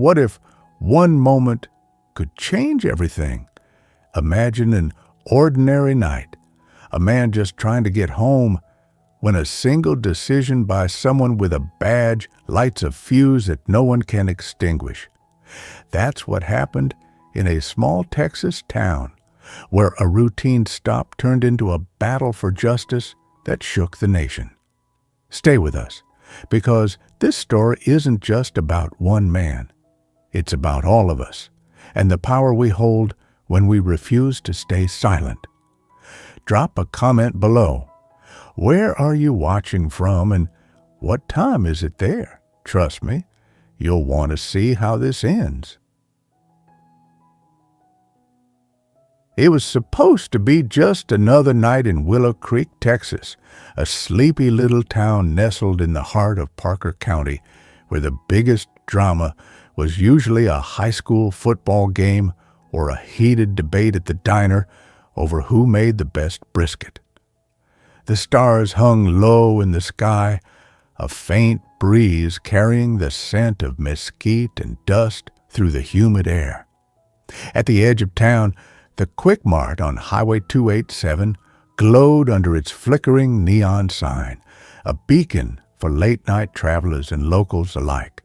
What if one moment could change everything? Imagine an ordinary night, a man just trying to get home, when a single decision by someone with a badge lights a fuse that no one can extinguish. That's what happened in a small Texas town, where a routine stop turned into a battle for justice that shook the nation. Stay with us, because this story isn't just about one man. It's about all of us, and the power we hold when we refuse to stay silent. Drop a comment below. Where are you watching from, and what time is it there? Trust me, you'll want to see how this ends. It was supposed to be just another night in Willow Creek, Texas, a sleepy little town nestled in the heart of Parker County, where the biggest drama was usually a high school football game or a heated debate at the diner over who made the best brisket. The stars hung low in the sky, a faint breeze carrying the scent of mesquite and dust through the humid air. At the edge of town, the Quick Mart on Highway 287 glowed under its flickering neon sign, a beacon for late-night travelers and locals alike.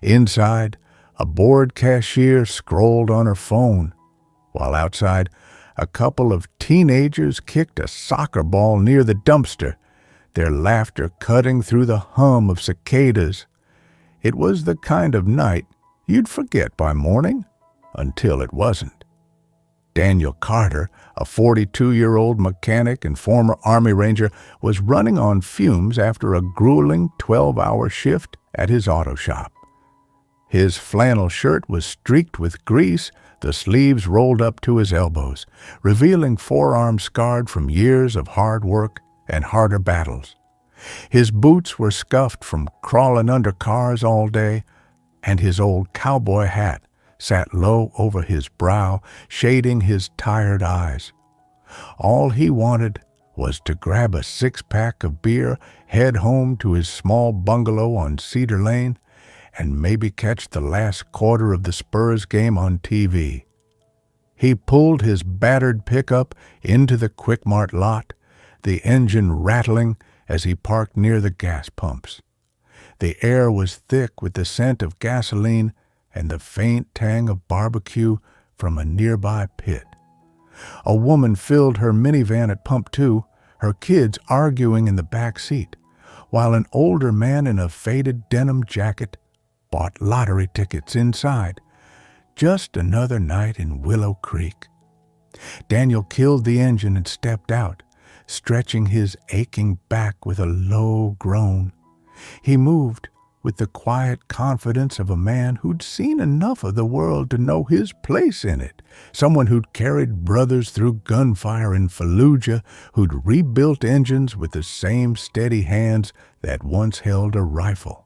Inside, a bored cashier scrolled on her phone, while outside, a couple of teenagers kicked a soccer ball near the dumpster, their laughter cutting through the hum of cicadas. It was the kind of night you'd forget by morning, until it wasn't. Daniel Carter, a 42-year-old mechanic and former Army Ranger, was running on fumes after a grueling 12-hour shift at his auto shop. His flannel shirt was streaked with grease, the sleeves rolled up to his elbows, revealing forearms scarred from years of hard work and harder battles. His boots were scuffed from crawling under cars all day, and his old cowboy hat sat low over his brow, shading his tired eyes. All he wanted was to grab a six-pack of beer, head home to his small bungalow on Cedar Lane, and maybe catch the last quarter of the Spurs game on TV. He pulled his battered pickup into the Quick Mart lot, the engine rattling as he parked near the gas pumps. The air was thick with the scent of gasoline and the faint tang of barbecue from a nearby pit. A woman filled her minivan at Pump 2, her kids arguing in the back seat, while an older man in a faded denim jacket bought lottery tickets inside. Just another night in Willow Creek. Daniel killed the engine and stepped out, stretching his aching back with a low groan. He moved with the quiet confidence of a man who'd seen enough of the world to know his place in it, someone who'd carried brothers through gunfire in Fallujah, who'd rebuilt engines with the same steady hands that once held a rifle.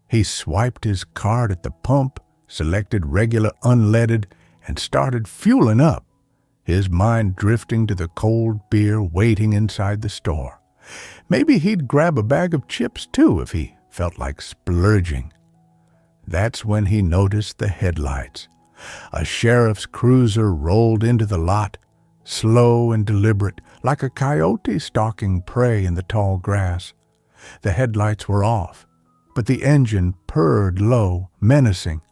He swiped his card at the pump, selected regular unleaded, and started fueling up, his mind drifting to the cold beer waiting inside the store. Maybe he'd grab a bag of chips, too, if he felt like splurging. That's when he noticed the headlights. A sheriff's cruiser rolled into the lot, slow and deliberate, like a coyote stalking prey in the tall grass. The headlights were off, but the engine purred low, menacing.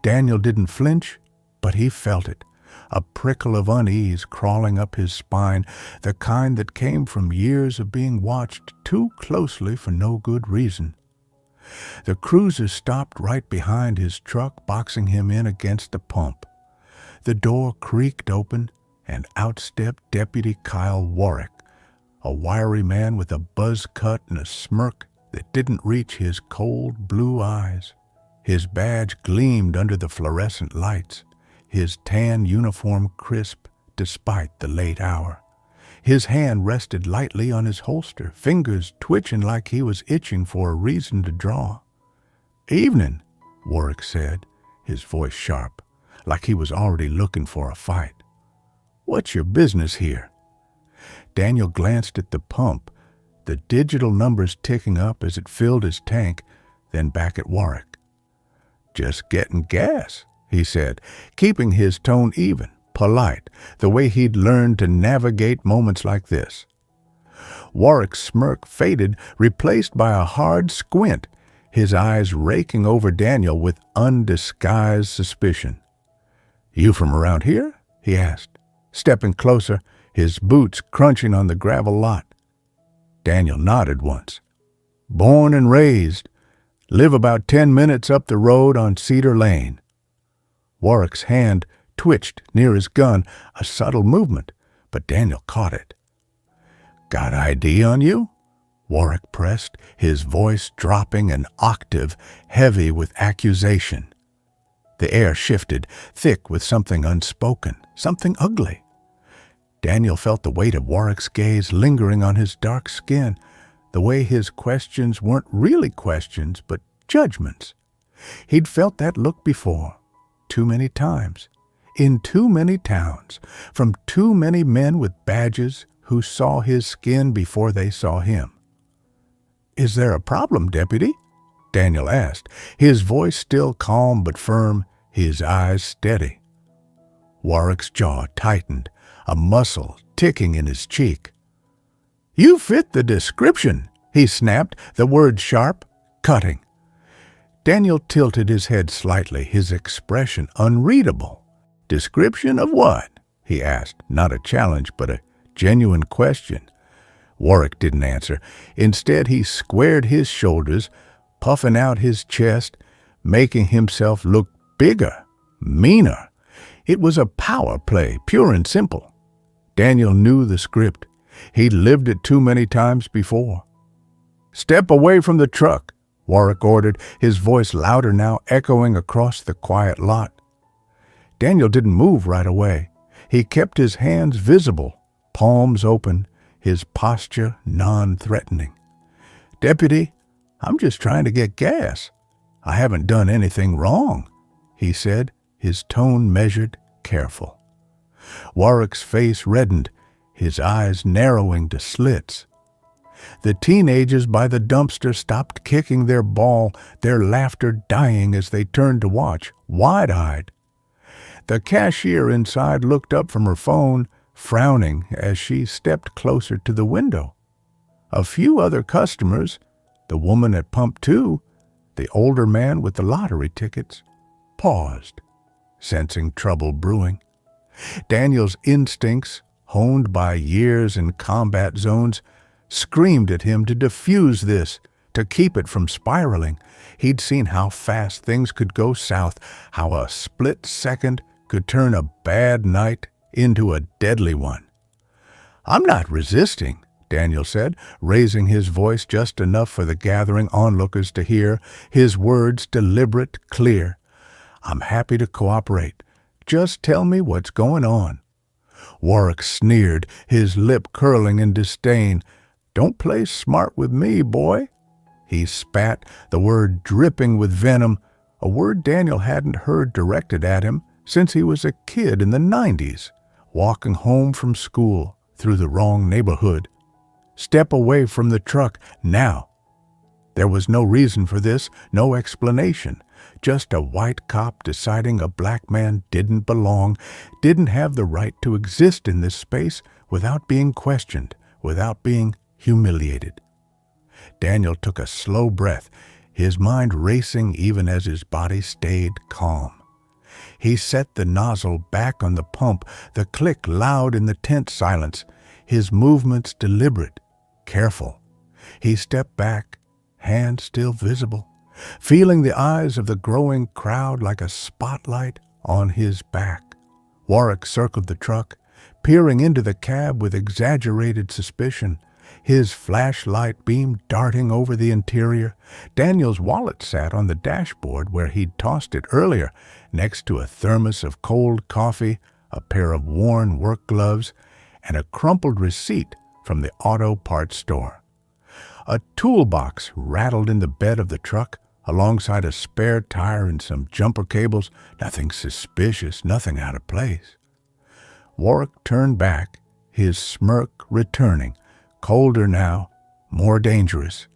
Daniel didn't flinch, but he felt it, a prickle of unease crawling up his spine, the kind that came from years of being watched too closely for no good reason. The cruiser stopped right behind his truck, boxing him in against the pump. The door creaked open, and out stepped Deputy Kyle Warwick, a wiry man with a buzz cut and a smirk that didn't reach his cold blue eyes. His badge gleamed under the fluorescent lights, his tan uniform crisp despite the late hour. His hand rested lightly on his holster, fingers twitching like he was itching for a reason to draw. "Evening," Warwick said, his voice sharp, like he was already looking for a fight. "What's your business here?" Daniel glanced at the pump, the digital numbers ticking up as it filled his tank, then back at Warwick. "Just getting gas," he said, keeping his tone even, polite, the way he'd learned to navigate moments like this. Warwick's smirk faded, replaced by a hard squint, his eyes raking over Daniel with undisguised suspicion. "You from around here?" he asked, stepping closer, his boots crunching on the gravel lot. Daniel nodded once. "Born and raised. Live about 10 minutes up the road on Cedar Lane." Warwick's hand twitched near his gun, a subtle movement, but Daniel caught it. "Got ID on you?" Warwick pressed, his voice dropping an octave, heavy with accusation. The air shifted, thick with something unspoken, something ugly. Daniel felt the weight of Warwick's gaze lingering on his dark skin, the way his questions weren't really questions, but judgments. He'd felt that look before, too many times, in too many towns, from too many men with badges who saw his skin before they saw him. "Is there a problem, Deputy?" Daniel asked, his voice still calm but firm, his eyes steady. Warwick's jaw tightened, a muscle ticking in his cheek. "You fit the description," he snapped, the words sharp, cutting. Daniel tilted his head slightly, his expression unreadable. "Description of what?" he asked, not a challenge, but a genuine question. Warwick didn't answer. Instead, he squared his shoulders, puffing out his chest, making himself look bigger, meaner. It was a power play, pure and simple. Daniel knew the script. He'd lived it too many times before. "Step away from the truck," Warwick ordered, his voice louder now, echoing across the quiet lot. Daniel didn't move right away. He kept his hands visible, palms open, his posture non-threatening. "Deputy, I'm just trying to get gas. I haven't done anything wrong," he said, his tone measured, careful. Warwick's face reddened, his eyes narrowing to slits. The teenagers by the dumpster stopped kicking their ball, their laughter dying as they turned to watch, wide-eyed. The cashier inside looked up from her phone, frowning as she stepped closer to the window. A few other customers, the woman at pump 2, the older man with the lottery tickets, paused, sensing trouble brewing. Daniel's instincts, honed by years in combat zones, screamed at him to diffuse this, to keep it from spiraling. He'd seen how fast things could go south, how a split second could turn a bad night into a deadly one. "I'm not resisting," Daniel said, raising his voice just enough for the gathering onlookers to hear, his words deliberate, clear. "I'm happy to cooperate. Just tell me what's going on." Warwick sneered, his lip curling in disdain. "Don't play smart with me, boy." He spat, the word dripping with venom, a word Daniel hadn't heard directed at him since he was a kid in the 90s, walking home from school through the wrong neighborhood. "Step away from the truck, now." There was no reason for this, no explanation, just a white cop deciding a black man didn't belong, didn't have the right to exist in this space without being questioned, without being humiliated. Daniel took a slow breath, his mind racing even as his body stayed calm. He set the nozzle back on the pump, the click loud in the tense silence, his movements deliberate, careful. He stepped back, hands still visible, feeling the eyes of the growing crowd like a spotlight on his back. Warwick circled the truck, peering into the cab with exaggerated suspicion, his flashlight beam darting over the interior. Daniel's wallet sat on the dashboard where he'd tossed it earlier, next to a thermos of cold coffee, a pair of worn work gloves, and a crumpled receipt from the auto parts store. A toolbox rattled in the bed of the truck, alongside a spare tire and some jumper cables, nothing suspicious, nothing out of place. Warwick turned back, his smirk returning, colder now, more dangerous.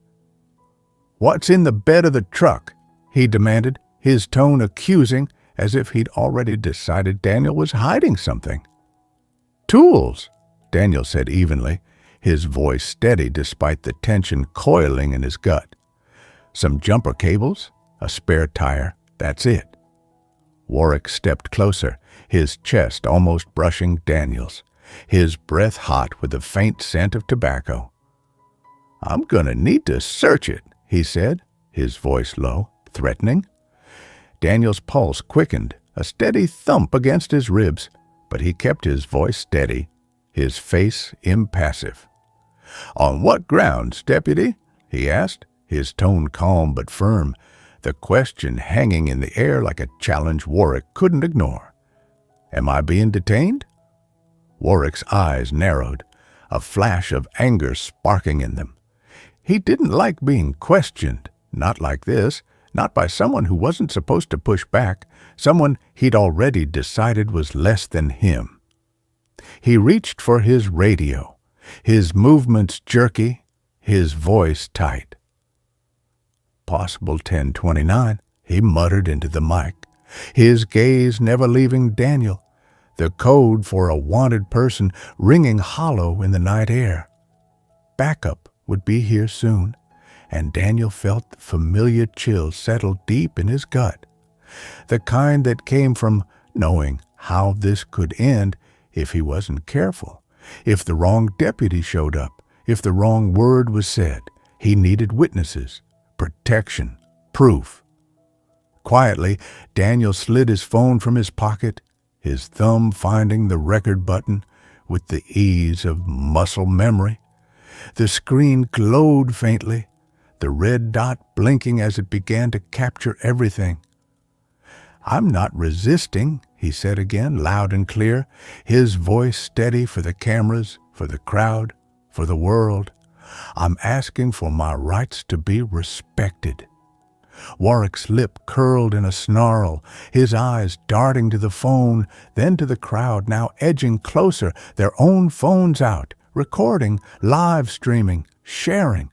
"What's in the bed of the truck?" he demanded, his tone accusing, as if he'd already decided Daniel was hiding something. "Tools," Daniel said evenly, his voice steady despite the tension coiling in his gut. "Some jumper cables, a spare tire, that's it." Warwick stepped closer, his chest almost brushing Daniel's, his breath hot with the faint scent of tobacco. "I'm gonna need to search it," he said, his voice low, threatening. Daniel's pulse quickened, a steady thump against his ribs, but he kept his voice steady, his face impassive. "On what grounds, Deputy?" he asked, his tone calm but firm, the question hanging in the air like a challenge Warwick couldn't ignore. "Am I being detained?" Warwick's eyes narrowed, a flash of anger sparking in them. He didn't like being questioned, not like this, not by someone who wasn't supposed to push back, someone he'd already decided was less than him. He reached for his radio, his movements jerky, his voice tight. "Possible 1029, he muttered into the mic, his gaze never leaving Daniel, the code for a wanted person ringing hollow in the night air. Backup would be here soon, and Daniel felt the familiar chill settle deep in his gut, the kind that came from knowing how this could end if he wasn't careful, if the wrong deputy showed up, if the wrong word was said. He needed witnesses, protection, proof. Quietly, Daniel slid his phone from his pocket, his thumb finding the record button with the ease of muscle memory. The screen glowed faintly, the red dot blinking as it began to capture everything. "I'm not resisting," he said again, loud and clear, his voice steady for the cameras, for the crowd, for the world. "I'm asking for my rights to be respected." Warwick's lip curled in a snarl, his eyes darting to the phone, then to the crowd, now edging closer, their own phones out, recording, live streaming, sharing.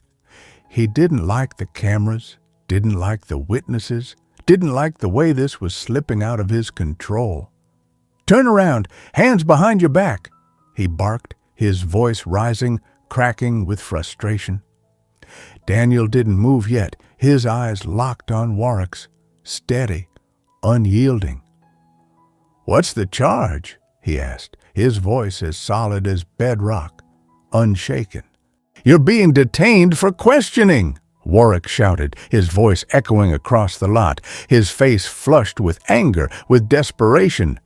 He didn't like the cameras, didn't like the witnesses, didn't like the way this was slipping out of his control. "Turn around, hands behind your back," he barked, his voice rising, cracking with frustration. Daniel didn't move yet, his eyes locked on Warwick's, steady, unyielding. "What's the charge?" he asked, his voice as solid as bedrock, unshaken. "You're being detained for questioning," Warwick shouted, his voice echoing across the lot, his face flushed with anger, with desperation.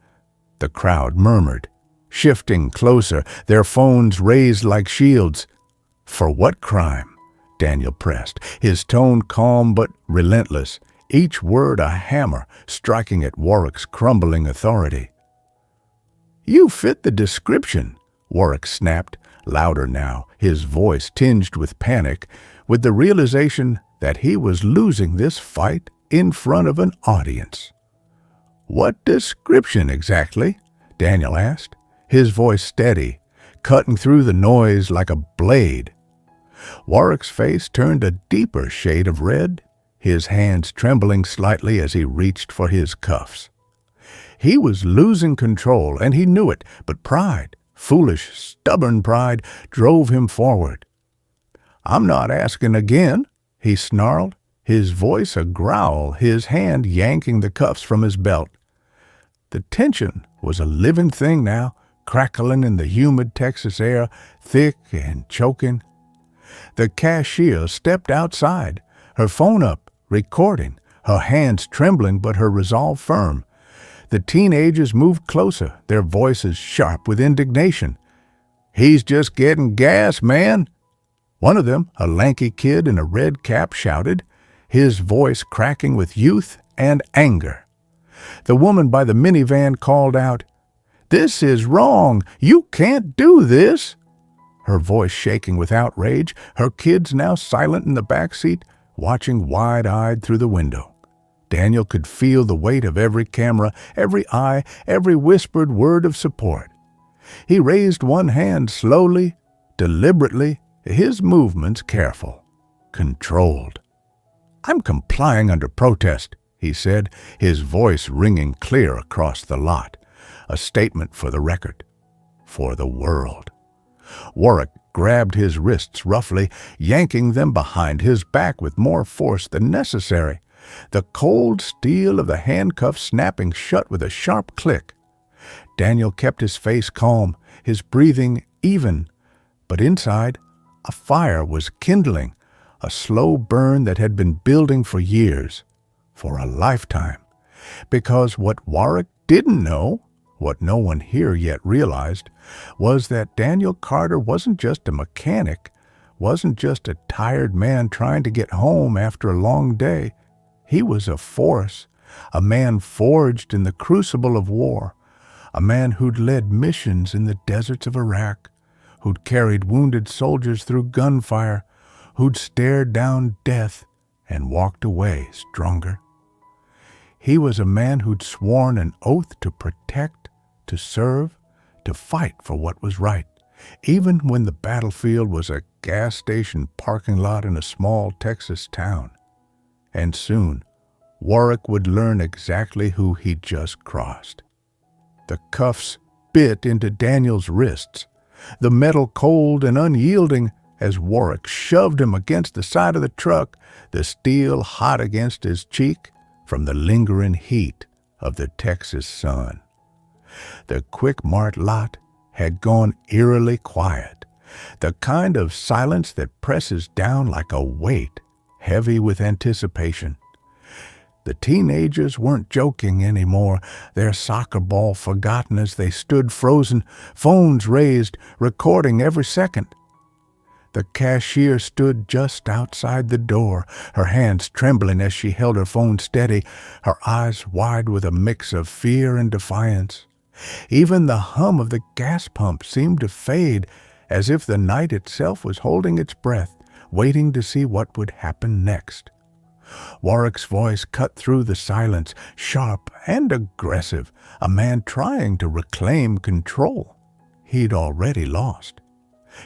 The crowd murmured, shifting closer, their phones raised like shields. "For what crime?" Daniel pressed, his tone calm but relentless, each word a hammer striking at Warwick's crumbling authority. "You fit the description," Warwick snapped, louder now, his voice tinged with panic, with the realization that he was losing this fight in front of an audience. "What description exactly?" Daniel asked, his voice steady, cutting through the noise like a blade. Warwick's face turned a deeper shade of red, his hands trembling slightly as he reached for his cuffs. He was losing control, and he knew it, but pride, foolish, stubborn pride, drove him forward. "I'm not asking again," he snarled, his voice a growl, his hand yanking the cuffs from his belt. The tension was a living thing now, crackling in the humid Texas air, thick and choking. The cashier stepped outside, her phone up, recording, her hands trembling but her resolve firm. The teenagers moved closer, their voices sharp with indignation. "He's just getting gas, man!" One of them, a lanky kid in a red cap, shouted, his voice cracking with youth and anger. The woman by the minivan called out, "This is wrong! You can't do this!" Her voice shaking with outrage, her kids now silent in the back seat, watching wide-eyed through the window. Daniel could feel the weight of every camera, every eye, every whispered word of support. He raised one hand slowly, deliberately, his movements careful, controlled. "I'm complying under protest," he said, his voice ringing clear across the lot, a statement for the record, for the world. Warwick grabbed his wrists roughly, yanking them behind his back with more force than necessary, the cold steel of the handcuffs snapping shut with a sharp click. Daniel kept his face calm, his breathing even, but inside, a fire was kindling, a slow burn that had been building for years, for a lifetime. Because what Warwick didn't know, what no one here yet realized, was that Daniel Carter wasn't just a mechanic, wasn't just a tired man trying to get home after a long day. He was a force, a man forged in the crucible of war, a man who'd led missions in the deserts of Iraq, who'd carried wounded soldiers through gunfire, who'd stared down death and walked away stronger. He was a man who'd sworn an oath to protect, to serve, to fight for what was right, even when the battlefield was a gas station parking lot in a small Texas town. And soon, Warwick would learn exactly who he'd just crossed. The cuffs bit into Daniel's wrists, the metal cold and unyielding as Warwick shoved him against the side of the truck, the steel hot against his cheek from the lingering heat of the Texas sun. The quick-mart lot had gone eerily quiet, the kind of silence that presses down like a weight, heavy with anticipation. The teenagers weren't joking anymore, their soccer ball forgotten as they stood frozen, phones raised, recording every second. The cashier stood just outside the door, her hands trembling as she held her phone steady, her eyes wide with a mix of fear and defiance. Even the hum of the gas pump seemed to fade, as if the night itself was holding its breath, waiting to see what would happen next. Warwick's voice cut through the silence, sharp and aggressive, a man trying to reclaim control he'd already lost.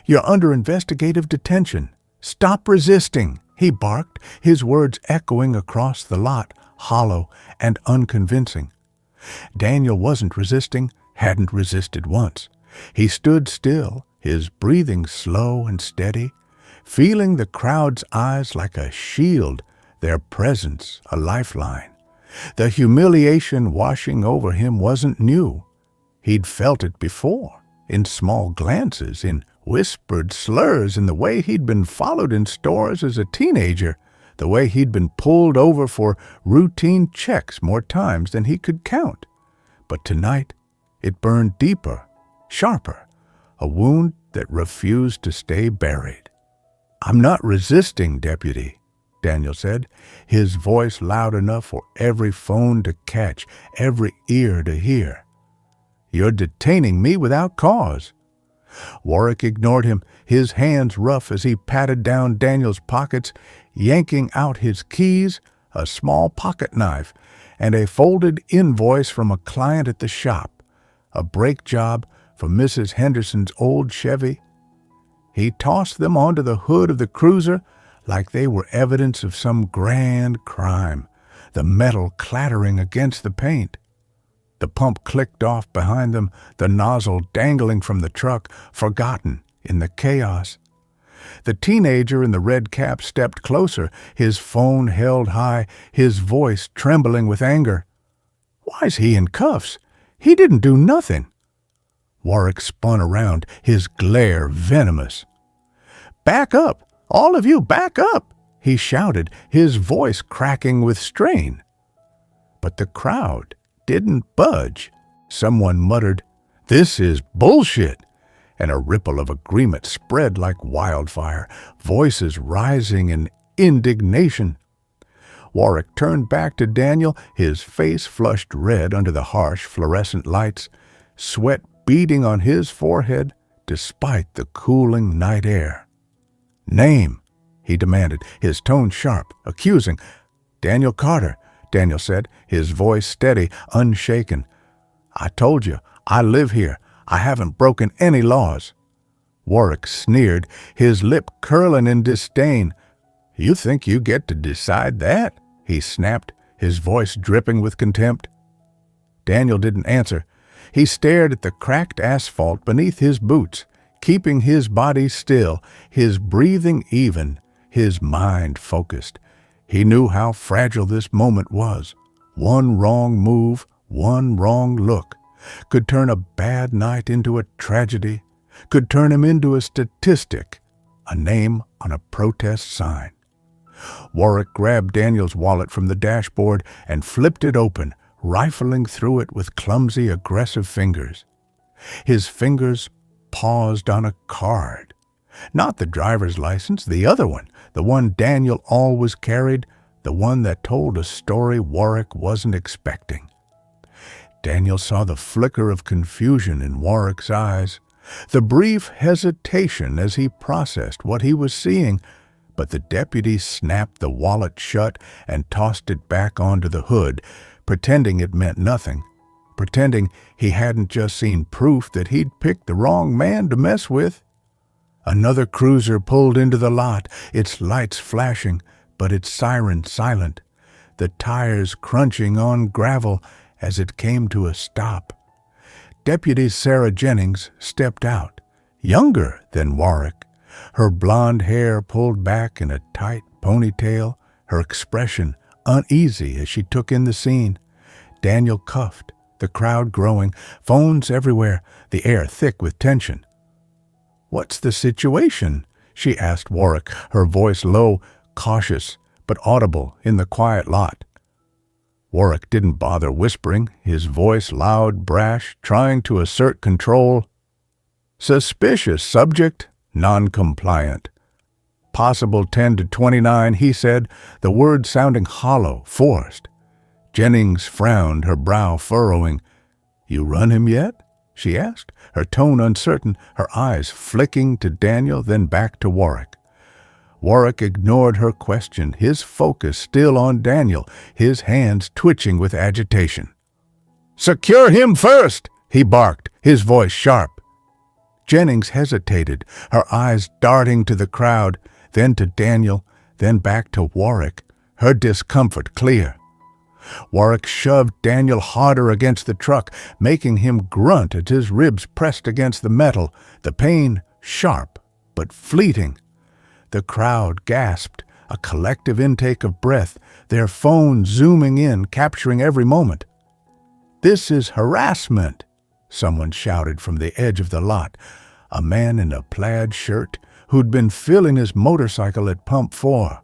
"You're under investigative detention. Stop resisting," he barked, his words echoing across the lot, hollow and unconvincing. Daniel wasn't resisting, hadn't resisted once. He stood still, his breathing slow and steady, feeling the crowd's eyes like a shield, their presence a lifeline. The humiliation washing over him wasn't new. He'd felt it before, in small glances, in whispered slurs, in the way he'd been followed in stores as a teenager, the way he'd been pulled over for routine checks more times than he could count. But tonight, it burned deeper, sharper, a wound that refused to stay buried. "I'm not resisting, Deputy," Daniel said, his voice loud enough for every phone to catch, every ear to hear. "You're detaining me without cause." Warwick ignored him, his hands rough as he patted down Daniel's pockets, yanking out his keys, a small pocket knife, and a folded invoice from a client at the shop, a brake job for Mrs. Henderson's old Chevy. He tossed them onto the hood of the cruiser like they were evidence of some grand crime, the metal clattering against the paint. The pump clicked off behind them, the nozzle dangling from the truck, forgotten in the chaos. The teenager in the red cap stepped closer, his phone held high, his voice trembling with anger. "Why's he in cuffs? He didn't do nothing." Warwick spun around, his glare venomous. "Back up! All of you, back up!" he shouted, his voice cracking with strain. But the crowd didn't budge. Someone muttered, "This is bullshit," and a ripple of agreement spread like wildfire, voices rising in indignation. Warwick turned back to Daniel, his face flushed red under the harsh fluorescent lights, sweat beading on his forehead despite the cooling night air. "Name," he demanded, his tone sharp, accusing. "Daniel Carter," Daniel said, his voice steady, unshaken. "I told you, I live here. I haven't broken any laws." Warwick sneered, his lip curling in disdain. "You think you get to decide that?" he snapped, his voice dripping with contempt. Daniel didn't answer. He stared at the cracked asphalt beneath his boots, keeping his body still, his breathing even, his mind focused. He knew how fragile this moment was. One wrong move, one wrong look, could turn a bad night into a tragedy, could turn him into a statistic, a name on a protest sign. Warwick grabbed Daniel's wallet from the dashboard and flipped it open, rifling through it with clumsy, aggressive fingers. His fingers paused on a card. Not the driver's license, the other one, the one Daniel always carried, the one that told a story Warwick wasn't expecting. Daniel saw the flicker of confusion in Warwick's eyes, the brief hesitation as he processed what he was seeing, but the deputy snapped the wallet shut and tossed it back onto the hood, pretending it meant nothing, pretending he hadn't just seen proof that he'd picked the wrong man to mess with. Another cruiser pulled into the lot, its lights flashing, but its siren silent, the tires crunching on gravel as it came to a stop. Deputy Sarah Jennings stepped out, younger than Warwick, her blonde hair pulled back in a tight ponytail, her expression uneasy as she took in the scene. Daniel cuffed, the crowd growing, phones everywhere, the air thick with tension. "What's the situation?" she asked Warwick, her voice low, cautious, but audible in the quiet lot. Warwick didn't bother whispering, his voice loud, brash, trying to assert control. "Suspicious subject, non-compliant. Possible 10 to 29, he said, the word sounding hollow, forced. Jennings frowned, her brow furrowing. "You run him yet?" she asked, her tone uncertain, her eyes flicking to Daniel, then back to Warwick. Warwick ignored her question, his focus still on Daniel, his hands twitching with agitation. "Secure him first!" he barked, his voice sharp. Jennings hesitated, her eyes darting to the crowd, then to Daniel, then back to Warwick, her discomfort clear. Warwick shoved Daniel harder against the truck, making him grunt as his ribs pressed against the metal, the pain sharp but fleeting. The crowd gasped, a collective intake of breath, their phones zooming in, capturing every moment. "This is harassment," someone shouted from the edge of the lot, a man in a plaid shirt who'd been filling his motorcycle at Pump 4.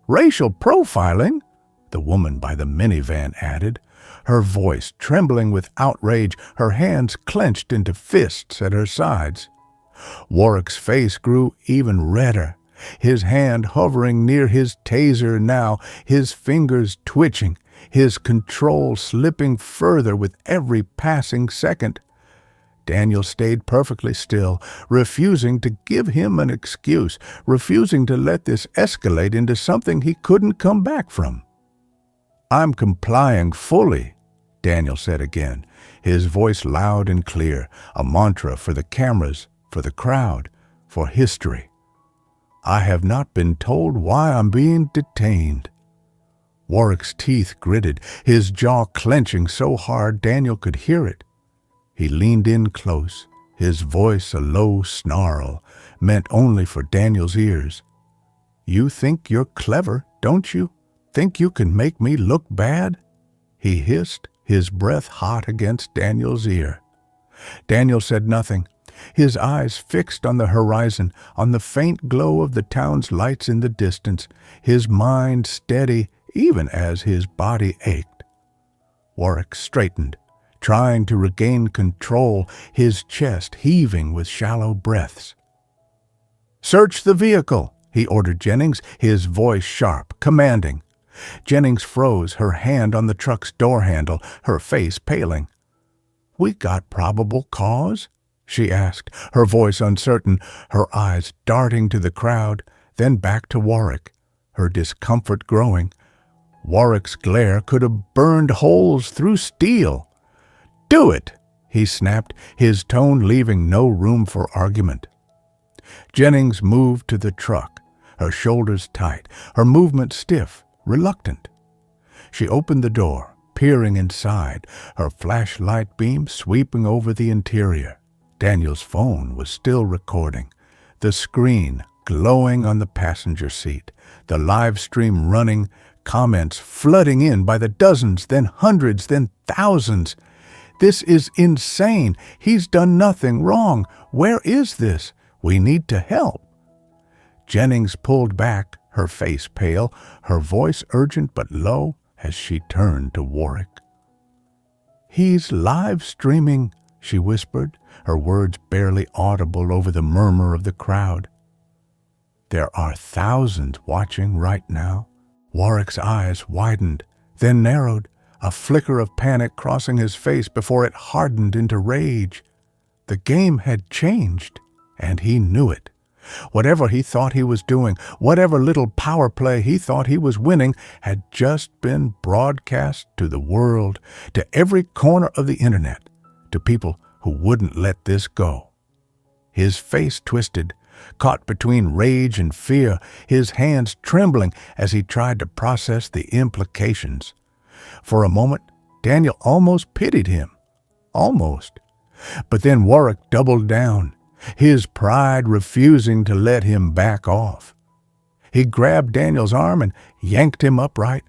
"Racial profiling," the woman by the minivan added, her voice trembling with outrage, her hands clenched into fists at her sides. Warwick's face grew even redder, his hand hovering near his taser now, his fingers twitching, his control slipping further with every passing second. Daniel stayed perfectly still, refusing to give him an excuse, refusing to let this escalate into something he couldn't come back from. "I'm complying fully," Daniel said again, his voice loud and clear, a mantra for the cameras, for the crowd, for history. "I have not been told why I'm being detained." Warwick's teeth gritted, his jaw clenching so hard Daniel could hear it. He leaned in close, his voice a low snarl, meant only for Daniel's ears. "You think you're clever, don't you? Think you can make me look bad?" he hissed, his breath hot against Daniel's ear. Daniel said nothing, his eyes fixed on the horizon, on the faint glow of the town's lights in the distance, his mind steady even as his body ached. Warwick straightened, trying to regain control, his chest heaving with shallow breaths. "Search the vehicle," he ordered Jennings, his voice sharp, commanding. Jennings froze, her hand on the truck's door handle, her face paling. "We got probable cause?" she asked, her voice uncertain, her eyes darting to the crowd, then back to Warwick, her discomfort growing. Warwick's glare could have burned holes through steel. "Do it!" he snapped, his tone leaving no room for argument. Jennings moved to the truck, her shoulders tight, her movement stiff, reluctant. She opened the door, peering inside, her flashlight beam sweeping over the interior. Daniel's phone was still recording, the screen glowing on the passenger seat, the live stream running, comments flooding in by the dozens, then hundreds, then thousands. This is insane. He's done nothing wrong. Where is this? We need to help. Jennings pulled back, her face pale, her voice urgent but low as she turned to Warwick. "He's live streaming," she whispered, her words barely audible over the murmur of the crowd. "There are thousands watching right now." Warwick's eyes widened, then narrowed, a flicker of panic crossing his face before it hardened into rage. The game had changed, and he knew it. Whatever he thought he was doing, whatever little power play he thought he was winning, had just been broadcast to the world, to every corner of the internet, to people who wouldn't let this go. His face twisted, caught between rage and fear, his hands trembling as he tried to process the implications. For a moment, Daniel almost pitied him. Almost. But then Warwick doubled down, his pride refusing to let him back off. He grabbed Daniel's arm and yanked him upright,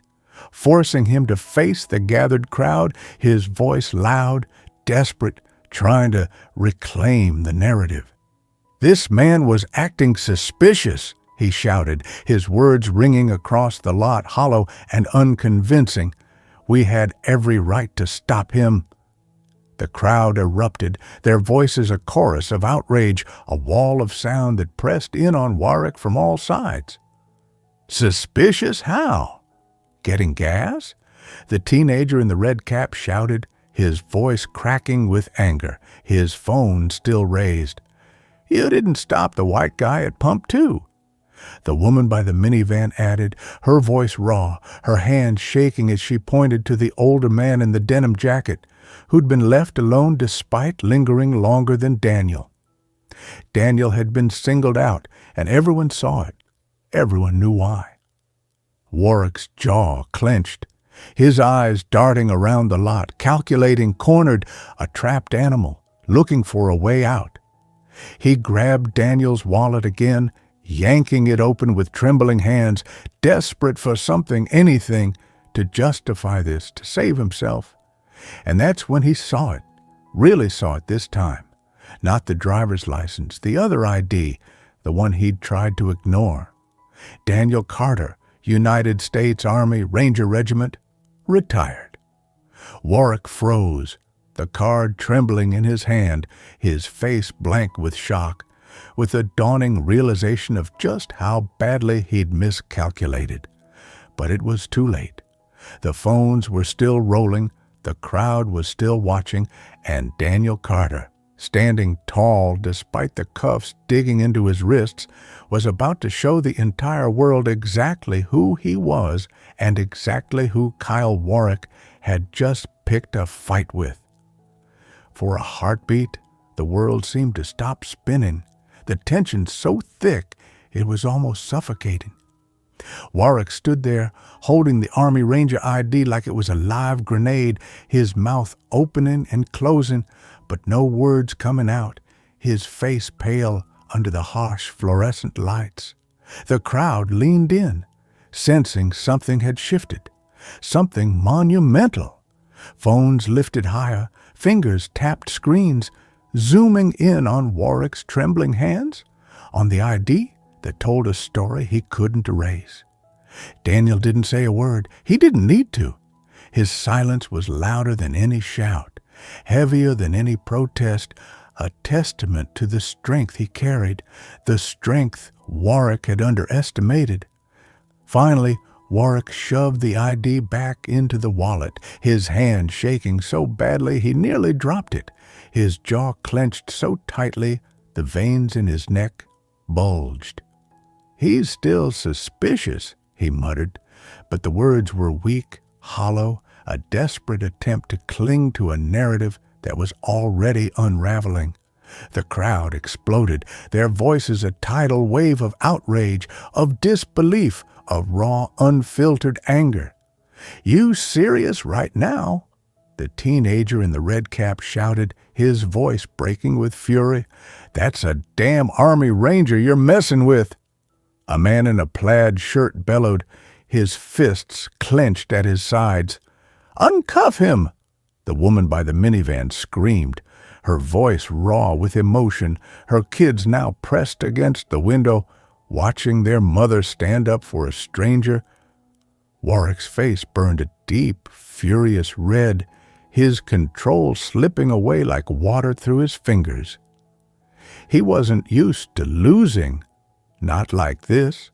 forcing him to face the gathered crowd, his voice loud, desperate, trying to reclaim the narrative. "This man was acting suspicious," he shouted, his words ringing across the lot, hollow and unconvincing. "We had every right to stop him." The crowd erupted, their voices a chorus of outrage, a wall of sound that pressed in on Warwick from all sides. "Suspicious? How? Getting gas?" The teenager in the red cap shouted, his voice cracking with anger, his phone still raised. "You didn't stop the white guy at pump 2. The woman by the minivan added, her voice raw, her hand shaking as she pointed to the older man in the denim jacket, who'd been left alone despite lingering longer than Daniel. Daniel had been singled out, and everyone saw it. Everyone knew why. Warwick's jaw clenched, his eyes darting around the lot, calculating, cornered, a trapped animal, looking for a way out. He grabbed Daniel's wallet again, yanking it open with trembling hands, desperate for something, anything, to justify this, to save himself. And that's when he saw it, really saw it this time. Not the driver's license, the other ID, the one he'd tried to ignore. Daniel Carter, United States Army Ranger Regiment, retired. Warwick froze, the card trembling in his hand, his face blank with shock, with the dawning realization of just how badly he'd miscalculated. But it was too late. The phones were still rolling, the crowd was still watching, and Daniel Carter, standing tall despite the cuffs digging into his wrists, was about to show the entire world exactly who he was and exactly who Kyle Warwick had just picked a fight with. For a heartbeat, the world seemed to stop spinning, the tension so thick it was almost suffocating. Warwick stood there, holding the Army Ranger ID like it was a live grenade, his mouth opening and closing, but no words coming out, his face pale under the harsh fluorescent lights. The crowd leaned in, sensing something had shifted, something monumental. Phones lifted higher, fingers tapped screens, zooming in on Warwick's trembling hands, on the ID that told a story he couldn't erase. Daniel didn't say a word. He didn't need to. His silence was louder than any shout, heavier than any protest, a testament to the strength he carried, the strength Warwick had underestimated. Finally, Warwick shoved the ID back into the wallet, his hand shaking so badly he nearly dropped it, his jaw clenched so tightly the veins in his neck bulged. "He's still suspicious," he muttered, but the words were weak, hollow, a desperate attempt to cling to a narrative that was already unraveling. The crowd exploded, their voices a tidal wave of outrage, of disbelief, of raw, unfiltered anger. "You serious right now?" The teenager in the red cap shouted, his voice breaking with fury. "That's a damn Army Ranger you're messing with." A man in a plaid shirt bellowed, his fists clenched at his sides. "Uncuff him!" The woman by the minivan screamed, her voice raw with emotion, her kids now pressed against the window, watching their mother stand up for a stranger. Warwick's face burned a deep, furious red, his control slipping away like water through his fingers. He wasn't used to losing. Not like this,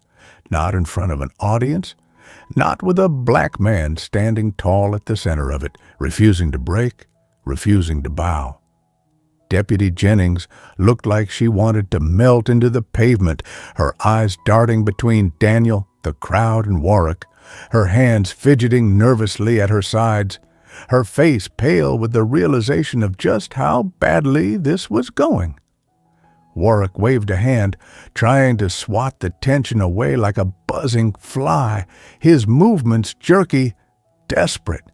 not in front of an audience, not with a black man standing tall at the center of it, refusing to break, refusing to bow. Deputy Jennings looked like she wanted to melt into the pavement, her eyes darting between Daniel, the crowd, and Warwick, her hands fidgeting nervously at her sides, her face pale with the realization of just how badly this was going. Warwick waved a hand, trying to swat the tension away like a buzzing fly, his movements jerky, desperate.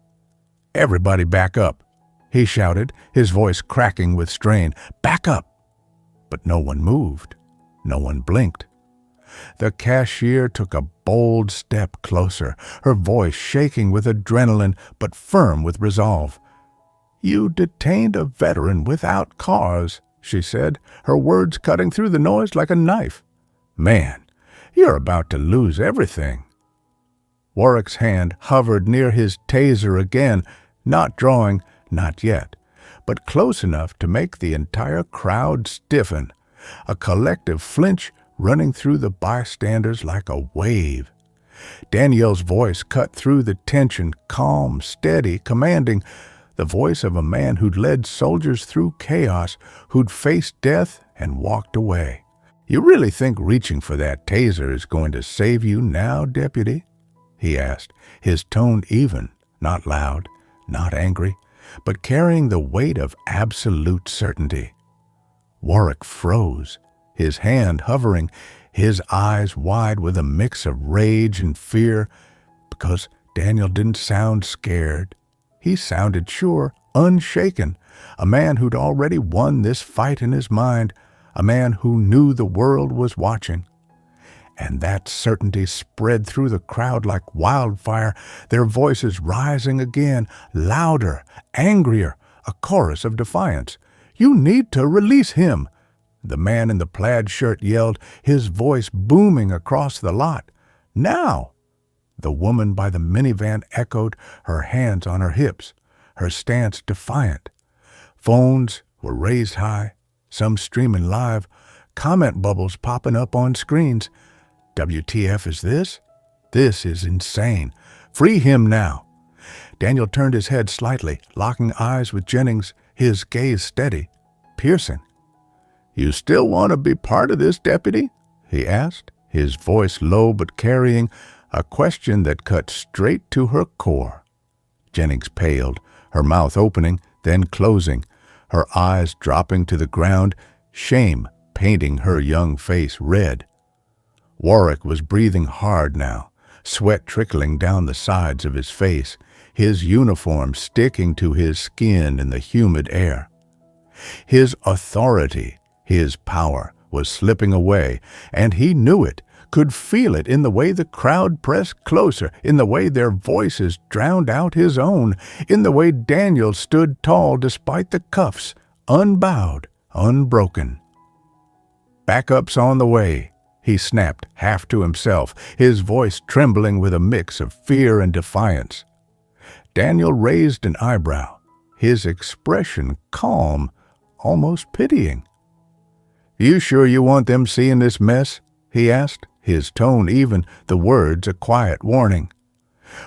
"Everybody back up," he shouted, his voice cracking with strain. "Back up!" But no one moved. No one blinked. The cashier took a bold step closer, her voice shaking with adrenaline but firm with resolve. "You detained a veteran without cause," she said, her words cutting through the noise like a knife. "Man, you're about to lose everything." Warwick's hand hovered near his taser again, not drawing, not yet, but close enough to make the entire crowd stiffen, a collective flinch running through the bystanders like a wave. Danielle's voice cut through the tension, calm, steady, commanding, the voice of a man who'd led soldiers through chaos, who'd faced death and walked away. "You really think reaching for that taser is going to save you now, Deputy?" he asked, his tone even, not loud, not angry, but carrying the weight of absolute certainty. Warwick froze, his hand hovering, his eyes wide with a mix of rage and fear, because Daniel didn't sound scared. He sounded sure, unshaken, a man who'd already won this fight in his mind, a man who knew the world was watching. And that certainty spread through the crowd like wildfire, their voices rising again, louder, angrier, a chorus of defiance. "You need to release him!" The man in the plaid shirt yelled, his voice booming across the lot. "Now!" The woman by the minivan echoed, her hands on her hips, her stance defiant. Phones were raised high, some streaming live, comment bubbles popping up on screens. "WTF is this? This is insane. Free him now." Daniel turned his head slightly, locking eyes with Jennings, his gaze steady, piercing. "You still want to be part of this, Deputy?" he asked, his voice low but carrying a question that cut straight to her core. Jennings paled, her mouth opening, then closing, her eyes dropping to the ground, shame painting her young face red. Warwick was breathing hard now, sweat trickling down the sides of his face, his uniform sticking to his skin in the humid air. His authority, his power, was slipping away, and he knew it, could feel it in the way the crowd pressed closer, in the way their voices drowned out his own, in the way Daniel stood tall despite the cuffs, unbowed, unbroken. "Backup's on the way," he snapped, half to himself, his voice trembling with a mix of fear and defiance. Daniel raised an eyebrow, his expression calm, almost pitying. "You sure you want them seeing this mess?" he asked, his tone even, the words a quiet warning.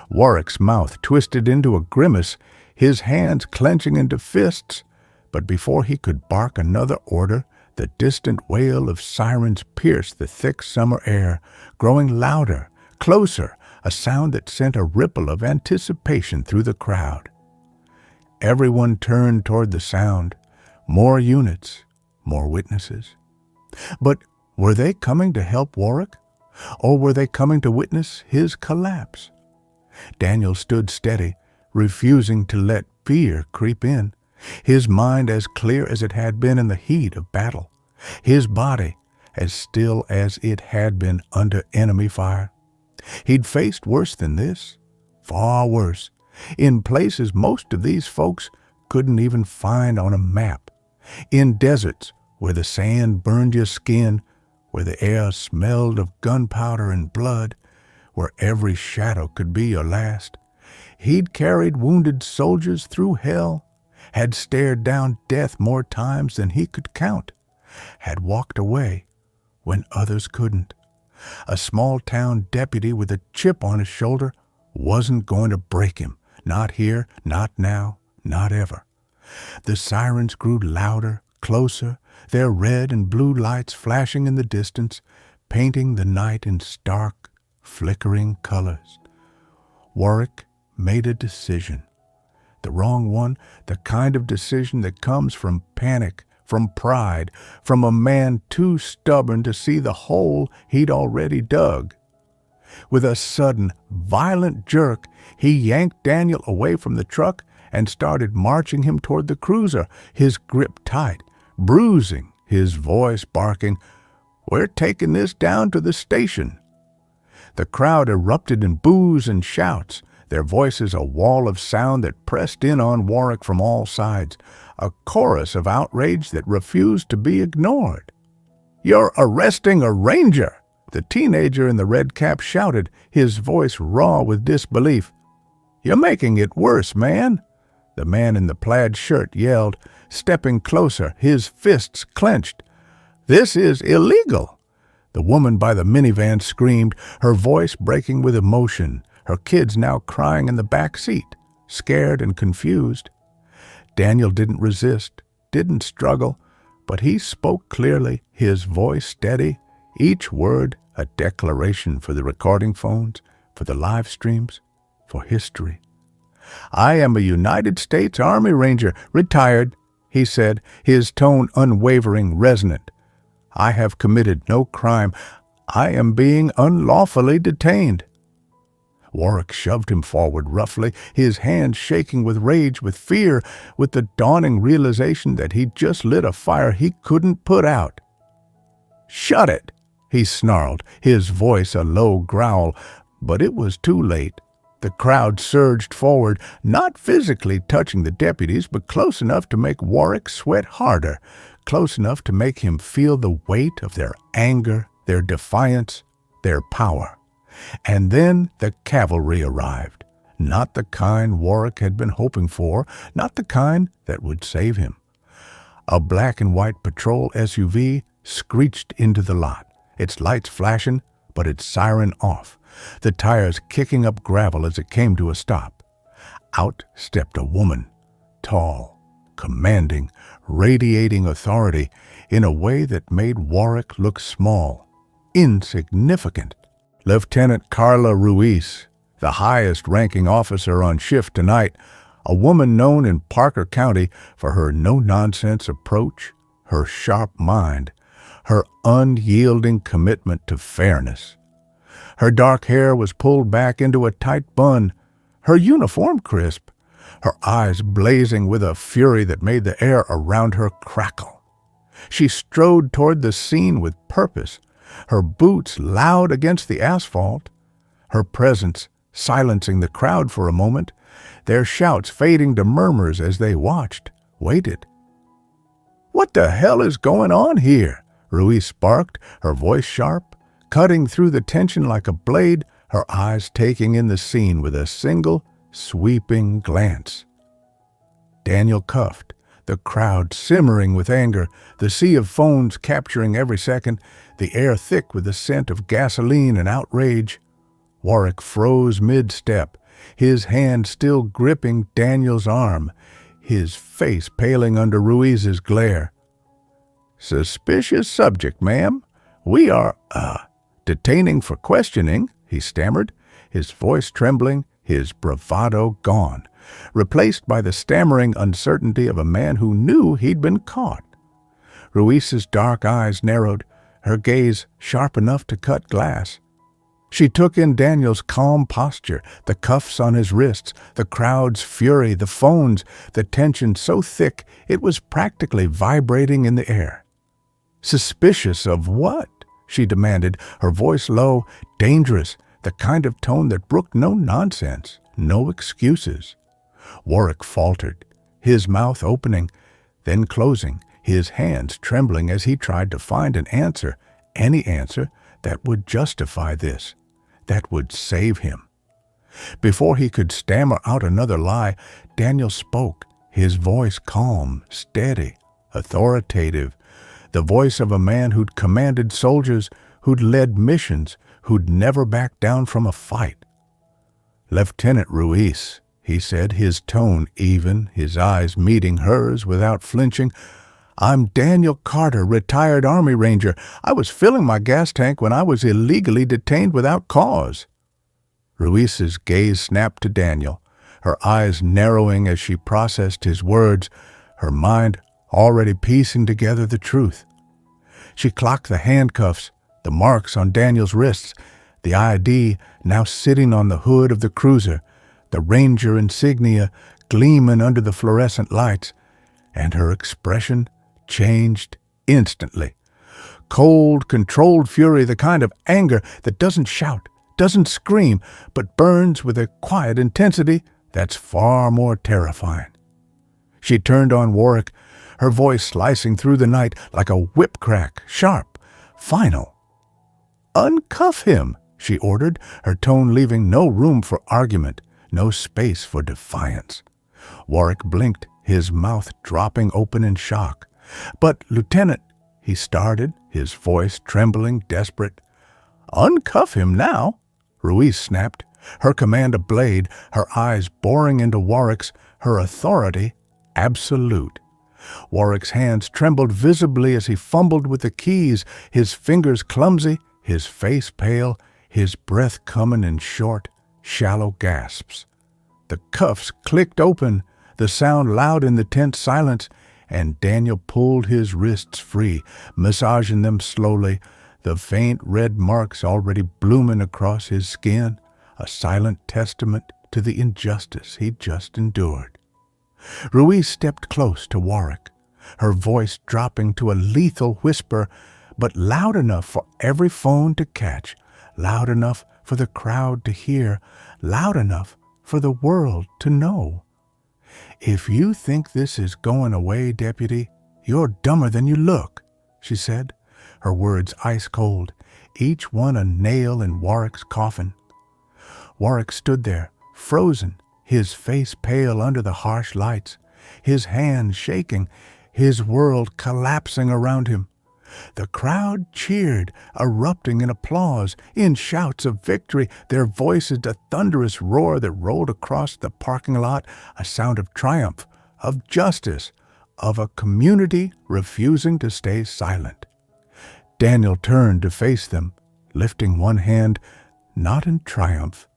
Warwick's mouth twisted into a grimace, his hands clenching into fists, but before he could bark another order, the distant wail of sirens pierced the thick summer air, growing louder, closer, a sound that sent a ripple of anticipation through the crowd. Everyone turned toward the sound, more units, more witnesses. But were they coming to help Warwick, or were they coming to witness his collapse? Daniel stood steady, refusing to let fear creep in, his mind as clear as it had been in the heat of battle, his body as still as it had been under enemy fire. He'd faced worse than this, far worse, in places most of these folks couldn't even find on a map, in deserts where the sand burned your skin, where the air smelled of gunpowder and blood, where every shadow could be your last. He'd carried wounded soldiers through hell, had stared down death more times than he could count, had walked away when others couldn't. A small-town deputy with a chip on his shoulder wasn't going to break him, not here, not now, not ever. The sirens grew louder, closer, their red and blue lights flashing in the distance, painting the night in stark, flickering colors. Warwick made a decision. The wrong one, the kind of decision that comes from panic, from pride, from a man too stubborn to see the hole he'd already dug. With a sudden, violent jerk, he yanked Daniel away from the truck and started marching him toward the cruiser, his grip tight, bruising, his voice barking, "We're taking this down to the station." The crowd erupted in boos and shouts, their voices a wall of sound that pressed in on Warwick from all sides, a chorus of outrage that refused to be ignored. "You're arresting a ranger!" The teenager in the red cap shouted, his voice raw with disbelief. "You're making it worse, man!" The man in the plaid shirt yelled, stepping closer, his fists clenched. "This is illegal!" The woman by the minivan screamed, her voice breaking with emotion, her kids now crying in the back seat, scared and confused. Daniel didn't resist, didn't struggle, but he spoke clearly, his voice steady, each word a declaration for the recording phones, for the live streams, for history. "I am a United States Army Ranger, retired," he said, his tone unwavering, resonant. "I have committed no crime. I am being unlawfully detained." Warwick shoved him forward roughly, his hands shaking with rage, with fear, with the dawning realization that he'd just lit a fire he couldn't put out. "Shut it!" he snarled, his voice a low growl, but it was too late. The crowd surged forward, not physically touching the deputies, but close enough to make Warwick sweat harder, close enough to make him feel the weight of their anger, their defiance, their power. And then the cavalry arrived, not the kind Warwick had been hoping for, not the kind that would save him. A black and white patrol SUV screeched into the lot, its lights flashing, but its siren off, the tires kicking up gravel as it came to a stop. Out stepped a woman, tall, commanding, radiating authority in a way that made Warwick look small, insignificant. Lieutenant Carla Ruiz, the highest-ranking officer on shift tonight, a woman known in Parker County for her no-nonsense approach, her sharp mind, her unyielding commitment to fairness. Her dark hair was pulled back into a tight bun, her uniform crisp, her eyes blazing with a fury that made the air around her crackle. She strode toward the scene with purpose, her boots loud against the asphalt, her presence silencing the crowd for a moment, their shouts fading to murmurs as they watched, waited. "What the hell is going on here?" Ruiz sparked, her voice sharp, cutting through the tension like a blade, her eyes taking in the scene with a single, sweeping glance. Daniel cuffed, the crowd simmering with anger, the sea of phones capturing every second, the air thick with the scent of gasoline and outrage. Warwick froze mid-step, his hand still gripping Daniel's arm, his face paling under Ruiz's glare. "Suspicious subject, ma'am. We are, detaining for questioning," he stammered, his voice trembling, his bravado gone, replaced by the stammering uncertainty of a man who knew he'd been caught. Ruiz's dark eyes narrowed, her gaze sharp enough to cut glass. She took in Daniel's calm posture, the cuffs on his wrists, the crowd's fury, the phones, the tension so thick it was practically vibrating in the air. "Suspicious of what?" she demanded, her voice low, dangerous, the kind of tone that brooked no nonsense, no excuses. Warwick faltered, his mouth opening, then closing, his hands trembling as he tried to find an answer, any answer that would justify this, that would save him. Before he could stammer out another lie, Daniel spoke, his voice calm, steady, authoritative, the voice of a man who'd commanded soldiers, who'd led missions, who'd never backed down from a fight. "Lieutenant Ruiz," he said, his tone even, his eyes meeting hers without flinching, "I'm Daniel Carter, retired Army Ranger. I was filling my gas tank when I was illegally detained without cause." Ruiz's gaze snapped to Daniel, her eyes narrowing as she processed his words, her mind already piecing together the truth. She clocked the handcuffs, the marks on Daniel's wrists, the ID now sitting on the hood of the cruiser, the Ranger insignia gleaming under the fluorescent lights, and her expression changed instantly. Cold, controlled fury, the kind of anger that doesn't shout, doesn't scream, but burns with a quiet intensity that's far more terrifying. She turned on Warwick, her voice slicing through the night like a whip crack, sharp, final. "Uncuff him," she ordered, her tone leaving no room for argument, no space for defiance. Warwick blinked, his mouth dropping open in shock. "But, Lieutenant," he started, his voice trembling, desperate. "Uncuff him now," Ruiz snapped, her command a blade, her eyes boring into Warwick's, her authority absolute. Warwick's hands trembled visibly as he fumbled with the keys, his fingers clumsy, his face pale, his breath coming in short, shallow gasps. The cuffs clicked open, the sound loud in the tense silence, and Daniel pulled his wrists free, massaging them slowly, the faint red marks already blooming across his skin, a silent testament to the injustice he'd just endured. Ruiz stepped close to Warwick, her voice dropping to a lethal whisper, but loud enough for every phone to catch, loud enough for the crowd to hear, loud enough for the world to know. "If you think this is going away, Deputy, you're dumber than you look," she said, her words ice cold, each one a nail in Warwick's coffin. Warwick stood there, frozen, his face pale under the harsh lights, his hands shaking, his world collapsing around him. The crowd cheered, erupting in applause, in shouts of victory, their voices a thunderous roar that rolled across the parking lot, a sound of triumph, of justice, of a community refusing to stay silent. Daniel turned to face them, lifting one hand, not in triumph,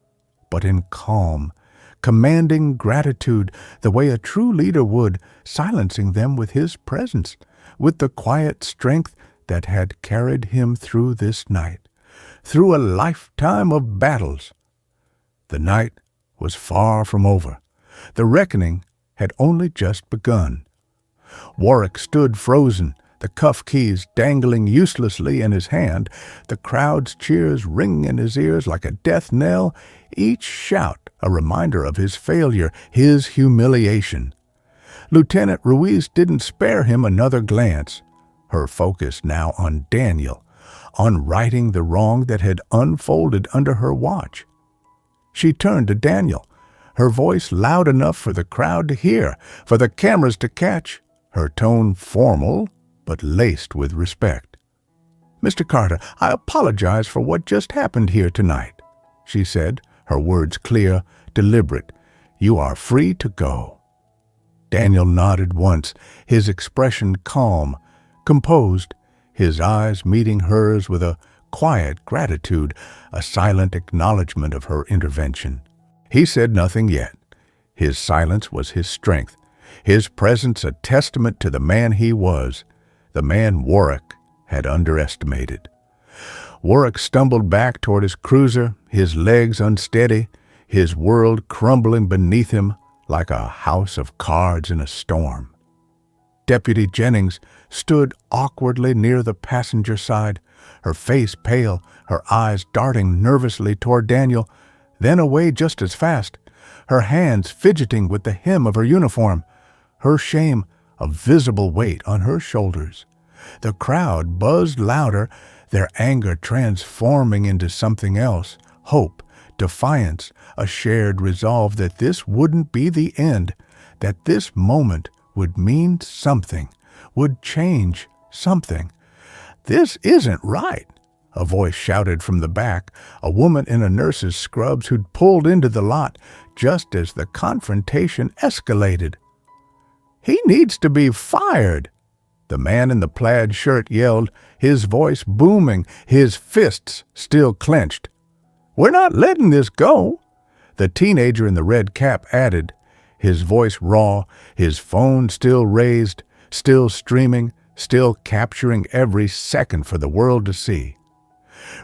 but in calm, commanding gratitude the way a true leader would, silencing them with his presence, with the quiet strength that had carried him through this night, through a lifetime of battles. The night was far from over. The reckoning had only just begun. Warwick stood frozen, the cuff keys dangling uselessly in his hand, the crowd's cheers ringing in his ears like a death knell, each shout a reminder of his failure, his humiliation. Lieutenant Ruiz didn't spare him another glance, her focus now on Daniel, on righting the wrong that had unfolded under her watch. She turned to Daniel, her voice loud enough for the crowd to hear, for the cameras to catch, her tone formal but laced with respect. "Mr. Carter, I apologize for what just happened here tonight," she said, her words clear, deliberate. "You are free to go." Daniel nodded once, his expression calm, composed, his eyes meeting hers with a quiet gratitude, a silent acknowledgment of her intervention. He said nothing yet. His silence was his strength, his presence a testament to the man he was, the man Warwick had underestimated. Warwick stumbled back toward his cruiser, his legs unsteady, his world crumbling beneath him like a house of cards in a storm. Deputy Jennings stood awkwardly near the passenger side, her face pale, her eyes darting nervously toward Daniel, then away just as fast, her hands fidgeting with the hem of her uniform, her shame a visible weight on her shoulders. The crowd buzzed louder, their anger transforming into something else, hope, defiance, a shared resolve that this wouldn't be the end, that this moment would mean something, would change something. "This isn't right," a voice shouted from the back, a woman in a nurse's scrubs who'd pulled into the lot just as the confrontation escalated. "He needs to be fired," the man in the plaid shirt yelled, his voice booming, his fists still clenched. "We're not letting this go," the teenager in the red cap added, his voice raw, his phone still raised, still streaming, still capturing every second for the world to see.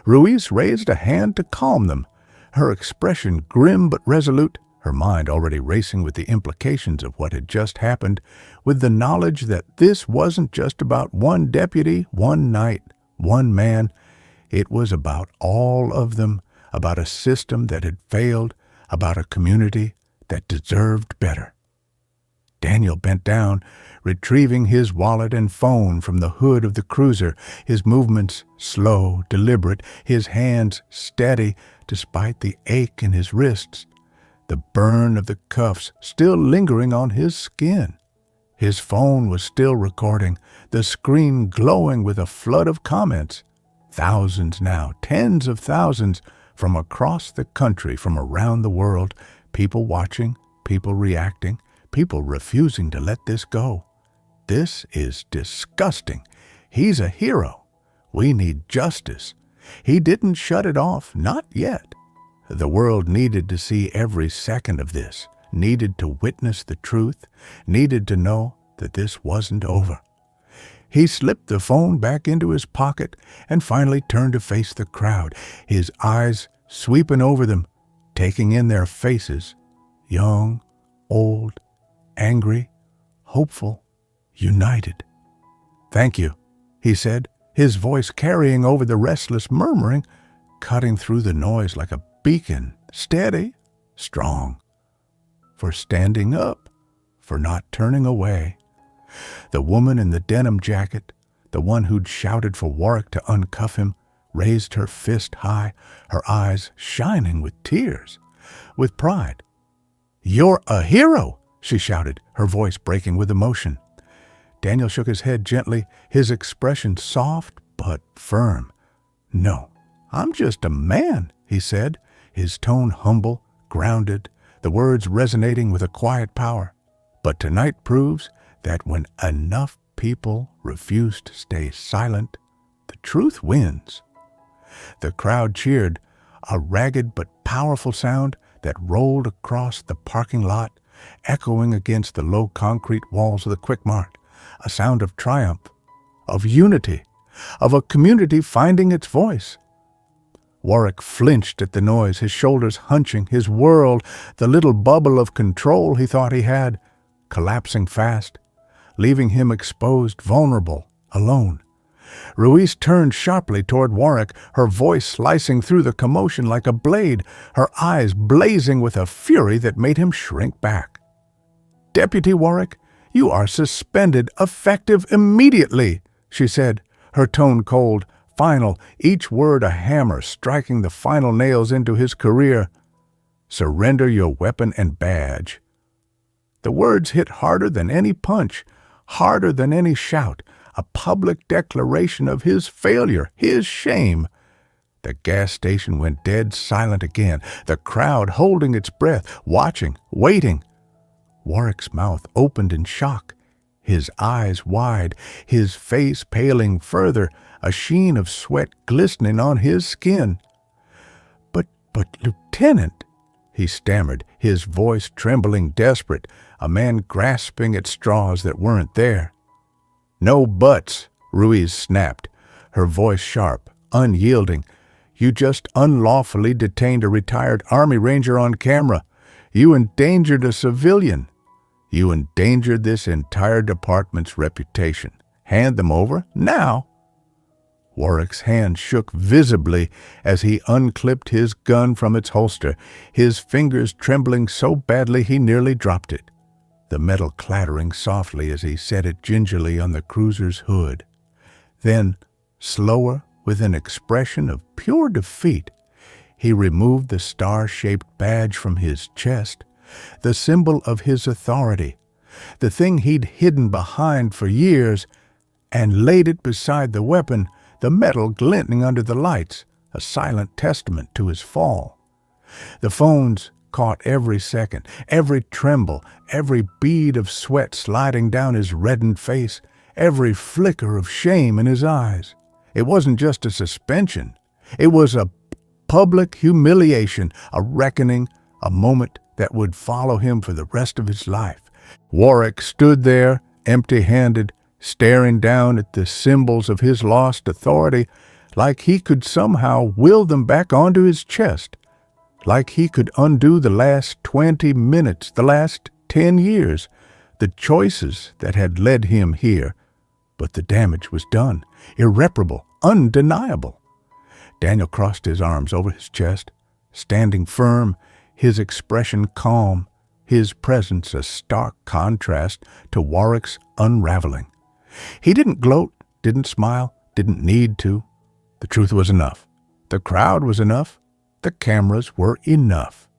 Ruiz raised a hand to calm them, her expression grim but resolute, her mind already racing with the implications of what had just happened, with the knowledge that this wasn't just about one deputy, one night, one man. It was about all of them, about a system that had failed, about a community that deserved better. Daniel bent down, retrieving his wallet and phone from the hood of the cruiser, his movements slow, deliberate, his hands steady despite the ache in his wrists, the burn of the cuffs still lingering on his skin. His phone was still recording, the screen glowing with a flood of comments. Thousands now, tens of thousands, from across the country, from around the world, people watching, people reacting, people refusing to let this go. "This is disgusting. He's a hero. We need justice." He didn't shut it off, not yet. The world needed to see every second of this, needed to witness the truth, needed to know that this wasn't over. He slipped the phone back into his pocket and finally turned to face the crowd, his eyes sweeping over them, taking in their faces, young, old, angry, hopeful, united. "Thank you," he said, his voice carrying over the restless murmuring, cutting through the noise like a beacon, steady, strong, for standing up, for not turning away. The woman in the denim jacket, the one who'd shouted for Warwick to uncuff him, raised her fist high, her eyes shining with tears, with pride. "You're a hero," she shouted, her voice breaking with emotion. Daniel shook his head gently, his expression soft but firm. "No, I'm just a man," he said, his tone humble, grounded, the words resonating with a quiet power. "But tonight proves that when enough people refuse to stay silent, the truth wins." The crowd cheered, a ragged but powerful sound that rolled across the parking lot, echoing against the low concrete walls of the Quick Mart, a sound of triumph, of unity, of a community finding its voice. Warwick flinched at the noise, his shoulders hunching, his world, the little bubble of control he thought he had, collapsing fast, leaving him exposed, vulnerable, alone. Ruiz turned sharply toward Warwick, her voice slicing through the commotion like a blade, her eyes blazing with a fury that made him shrink back. "Deputy Warwick, you are suspended, effective immediately," she said, her tone cold, final, each word a hammer striking the final nails into his career. "Surrender your weapon and badge." The words hit harder than any punch, harder than any shout, a public declaration of his failure, his shame. The gas station went dead silent again, the crowd holding its breath, watching, waiting. Warwick's mouth opened in shock, his eyes wide, his face paling further, a sheen of sweat glistening on his skin. But, Lieutenant," he stammered, his voice trembling desperate, a man grasping at straws that weren't there. "No buts," Ruiz snapped, her voice sharp, unyielding. You just unlawfully detained a retired Army Ranger on camera. You endangered a civilian. You endangered this entire department's reputation. Hand them over now." Warwick's hand shook visibly as he unclipped his gun from its holster, his fingers trembling so badly he nearly dropped it, the metal clattering softly as he set it gingerly on the cruiser's hood. Then, slower, with an expression of pure defeat, he removed the star-shaped badge from his chest, the symbol of his authority, the thing he'd hidden behind for years, and laid it beside the weapon, the metal glinting under the lights, a silent testament to his fall. The phones caught every second, every tremble, every bead of sweat sliding down his reddened face, every flicker of shame in his eyes. It wasn't just a suspension. It was a public humiliation, a reckoning, a moment that would follow him for the rest of his life. Warwick stood there, empty-handed, staring down at the symbols of his lost authority, like he could somehow will them back onto his chest, like he could undo the last 20 minutes, the last 10 years, the choices that had led him here. But the damage was done, irreparable, undeniable. Daniel crossed his arms over his chest, standing firm, his expression calm, his presence a stark contrast to Warwick's unraveling. He didn't gloat, didn't smile, didn't need to. The truth was enough. The crowd was enough. The cameras were enough.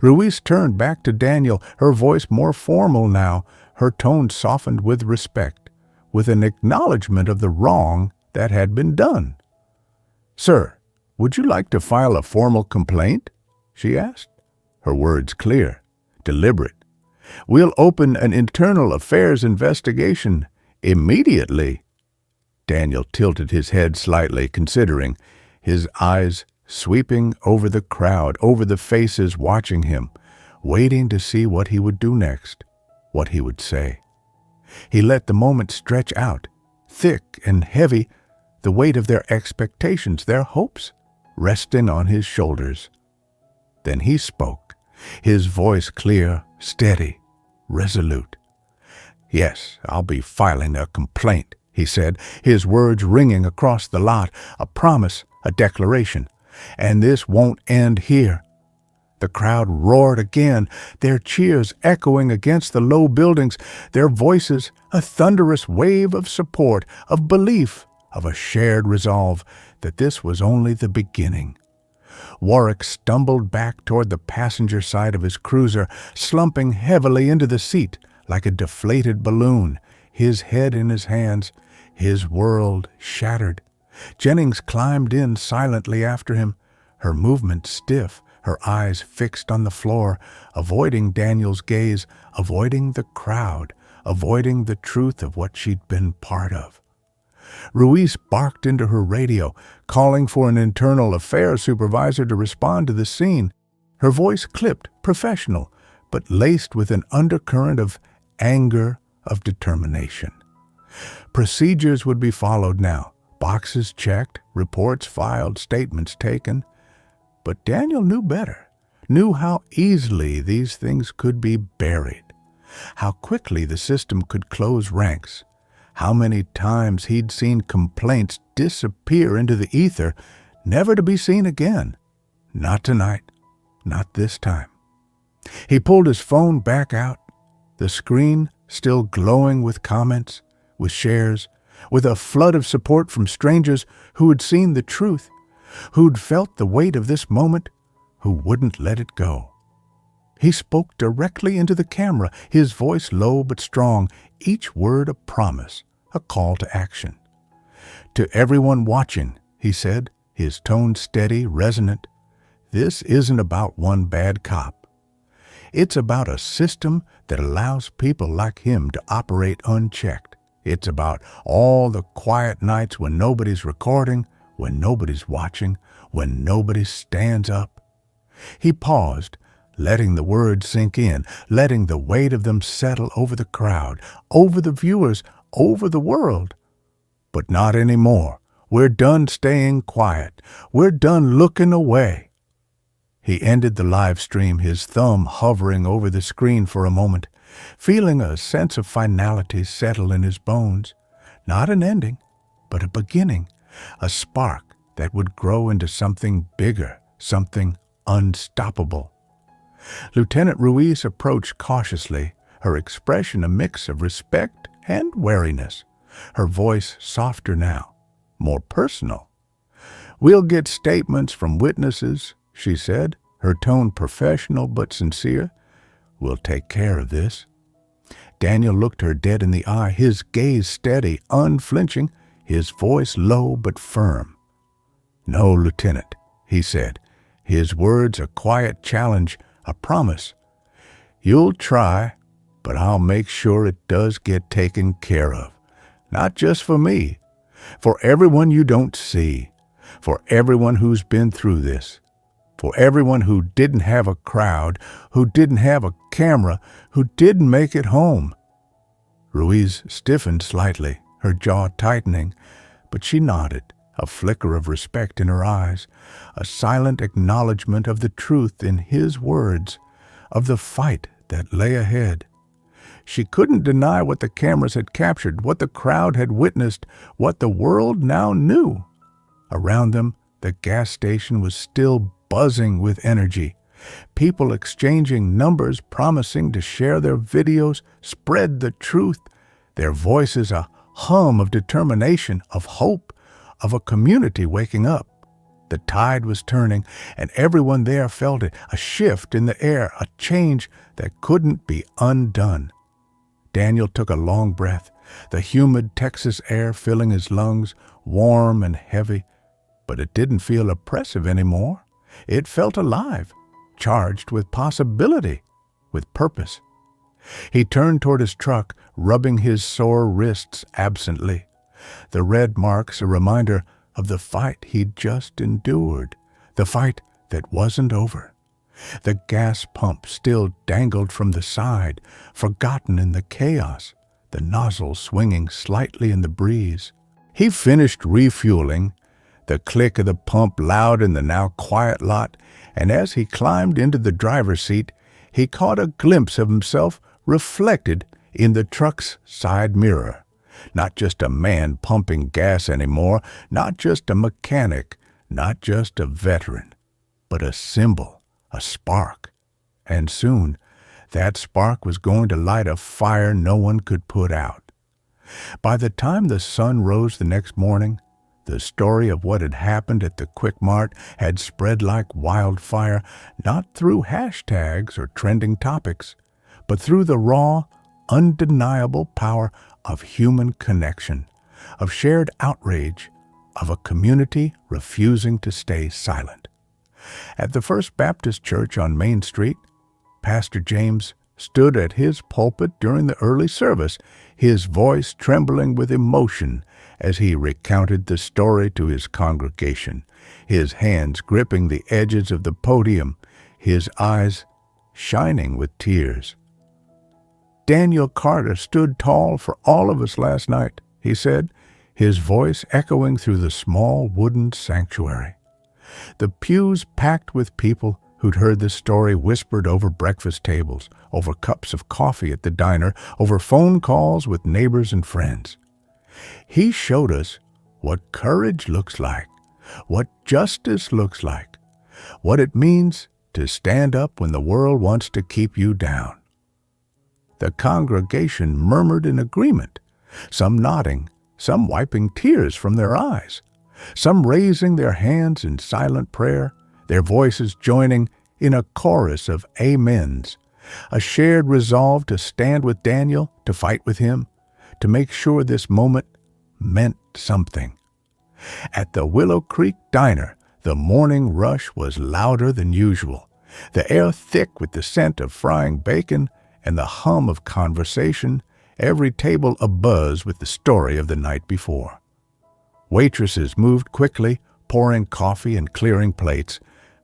Ruiz turned back to Daniel, her voice more formal now, her tone softened with respect, with an acknowledgment of the wrong that had been done. "Sir, would you like to file a formal complaint?" she asked, her words clear, deliberate. "We'll open an internal affairs investigation immediately." Daniel tilted his head slightly, considering, his eyes sweeping over the crowd, over the faces watching him, waiting to see what he would do next, what he would say. He let the moment stretch out, thick and heavy, the weight of their expectations, their hopes, resting on his shoulders. Then he spoke, his voice clear, steady, resolute. "Yes, I'll be filing a complaint," he said, his words ringing across the lot, a promise, a declaration. "And this won't end here." The crowd roared again, their cheers echoing against the low buildings, their voices a thunderous wave of support, of belief, of a shared resolve that this was only the beginning. Warwick stumbled back toward the passenger side of his cruiser, slumping heavily into the seat like a deflated balloon, his head in his hands, his world shattered. Jennings climbed in silently after him, her movement stiff, her eyes fixed on the floor, avoiding Daniel's gaze, avoiding the crowd, avoiding the truth of what she'd been part of. Ruiz barked into her radio, calling for an internal affairs supervisor to respond to the scene. Her voice clipped, professional, but laced with an undercurrent of anger, of determination. Procedures would be followed now, boxes checked, reports filed, statements taken. But Daniel knew better, knew how easily these things could be buried, how quickly the system could close ranks, how many times he'd seen complaints disappear into the ether, never to be seen again. Not tonight, not this time. He pulled his phone back out, the screen still glowing with comments, with shares, with a flood of support from strangers who had seen the truth, who'd felt the weight of this moment, who wouldn't let it go. He spoke directly into the camera, his voice low but strong, each word a promise, a call to action. "To everyone watching," he said, his tone steady, resonant, "this isn't about one bad cop. It's about a system that allows people like him to operate unchecked. It's about all the quiet nights when nobody's recording, when nobody's watching, when nobody stands up." He paused, letting the words sink in, letting the weight of them settle over the crowd, over the viewers, over the world. But not anymore. We're done staying quiet. We're done looking away." He ended the live stream, his thumb hovering over the screen for a moment, feeling a sense of finality settle in his bones. Not an ending, but a beginning, a spark that would grow into something bigger, something unstoppable. Lieutenant Ruiz approached cautiously, her expression a mix of respect and wariness, her voice softer now, more personal. "We'll get statements from witnesses," she said, her tone professional but sincere. "We'll take care of this." Daniel looked her dead in the eye, his gaze steady, unflinching, his voice low but firm. "No, Lieutenant," he said, his words a quiet challenge, a promise. "You'll try, but I'll make sure it does get taken care of. Not just for me, for everyone you don't see, for everyone who's been through this, for everyone who didn't have a crowd, who didn't have a camera, who didn't make it home." Ruiz stiffened slightly, her jaw tightening, but she nodded, a flicker of respect in her eyes, a silent acknowledgement of the truth in his words, of the fight that lay ahead. She couldn't deny what the cameras had captured, what the crowd had witnessed, what the world now knew. Around them, the gas station was still buzzing with energy. People exchanging numbers, promising to share their videos, spread the truth, their voices a hum of determination, of hope, of a community waking up. The tide was turning, and everyone there felt it, a shift in the air, a change that couldn't be undone. Daniel took a long breath, the humid Texas air filling his lungs, warm and heavy, but it didn't feel oppressive anymore. It felt alive, charged with possibility, with purpose. He turned toward his truck, rubbing his sore wrists absently, the red marks a reminder of the fight he'd just endured, the fight that wasn't over. The gas pump still dangled from the side, forgotten in the chaos, the nozzle swinging slightly in the breeze. He finished refueling, the click of the pump loud in the now quiet lot, and as he climbed into the driver's seat, he caught a glimpse of himself reflected in the truck's side mirror. Not just a man pumping gas anymore, not just a mechanic, not just a veteran, but a symbol, a spark. And soon, that spark was going to light a fire no one could put out. By the time the sun rose the next morning, the story of what had happened at the Quick Mart had spread like wildfire, not through hashtags or trending topics, but through the raw, undeniable power of human connection, of shared outrage, of a community refusing to stay silent. At the First Baptist Church on Main Street, Pastor James stood at his pulpit during the early service, his voice trembling with emotion as he recounted the story to his congregation, his hands gripping the edges of the podium, his eyes shining with tears. "Daniel Carter stood tall for all of us last night," he said, his voice echoing through the small wooden sanctuary. The pews packed with people who'd heard the story whispered over breakfast tables, over cups of coffee at the diner, over phone calls with neighbors and friends. He showed us what courage looks like, what justice looks like, what it means to stand up when the world wants to keep you down. The congregation murmured in agreement, some nodding, some wiping tears from their eyes, some raising their hands in silent prayer, their voices joining in a chorus of amens, a shared resolve to stand with Daniel, to fight with him, to make sure this moment meant something. At the Willow Creek Diner, the morning rush was louder than usual, the air thick with the scent of frying bacon and the hum of conversation, every table abuzz with the story of the night before. Waitresses moved quickly, pouring coffee and clearing plates,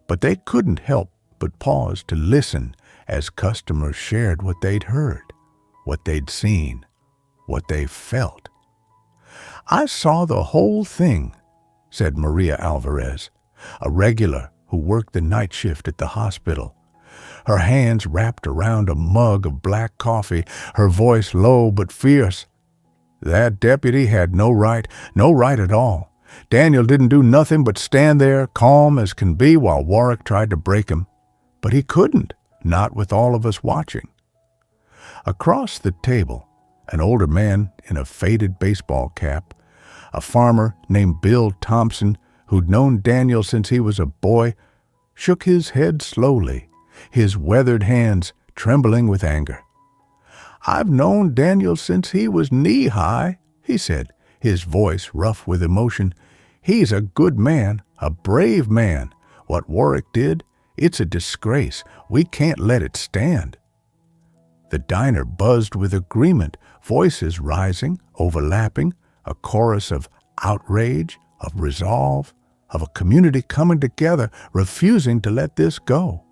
but they couldn't help but pause to listen as customers shared what they'd heard, what they'd seen, what they felt. "I saw the whole thing," said Maria Alvarez, a regular who worked the night shift at the hospital. Her hands wrapped around a mug of black coffee, her voice low but fierce. That deputy had no right at all. Daniel didn't do nothing but stand there, calm as can be, while Warwick tried to break him. But he couldn't, not with all of us watching. Across the table, an older man in a faded baseball cap, a farmer named Bill Thompson, who'd known Daniel since he was a boy, shook his head slowly, his weathered hands trembling with anger. "I've known Daniel since he was knee-high," he said, his voice rough with emotion. "He's a good man, a brave man. What Warwick did, it's a disgrace. We can't let it stand." The diner buzzed with agreement, voices rising, overlapping, a chorus of outrage, of resolve, of a community coming together, refusing to let this go.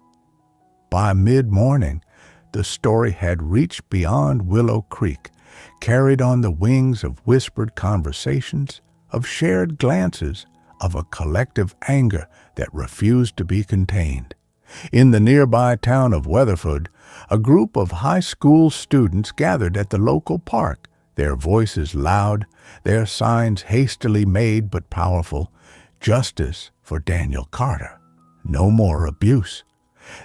By mid-morning, the story had reached beyond Willow Creek, carried on the wings of whispered conversations, of shared glances, of a collective anger that refused to be contained. In the nearby town of Weatherford, a group of high school students gathered at the local park, their voices loud, their signs hastily made but powerful. Justice for Daniel Carter. No more abuse.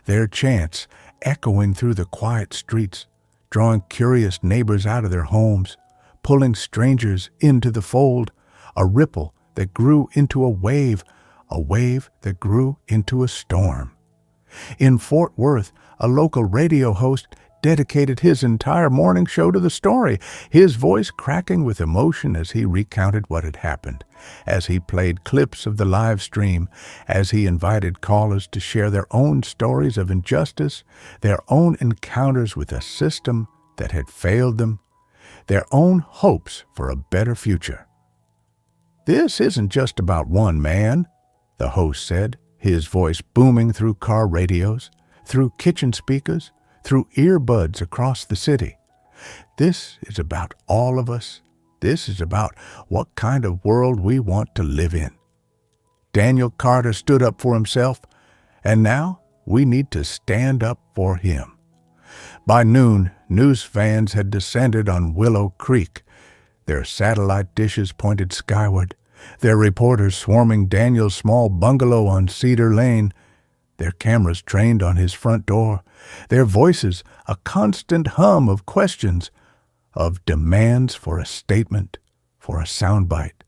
Their chants echoing through the quiet streets, drawing curious neighbors out of their homes, pulling strangers into the fold, a ripple that grew into a wave that grew into a storm. In Fort Worth, a local radio host dedicated his entire morning show to the story, his voice cracking with emotion as he recounted what had happened, as he played clips of the live stream, as he invited callers to share their own stories of injustice, their own encounters with a system that had failed them, their own hopes for a better future. "This isn't just about one man," the host said, his voice booming through car radios, through kitchen speakers, through earbuds across the city. "This is about all of us. This is about what kind of world we want to live in. Daniel Carter stood up for himself, and now we need to stand up for him." By noon, news vans had descended on Willow Creek, their satellite dishes pointed skyward, their reporters swarming Daniel's small bungalow on Cedar Lane, their cameras trained on his front door, their voices a constant hum of questions, of demands for a statement, for a soundbite,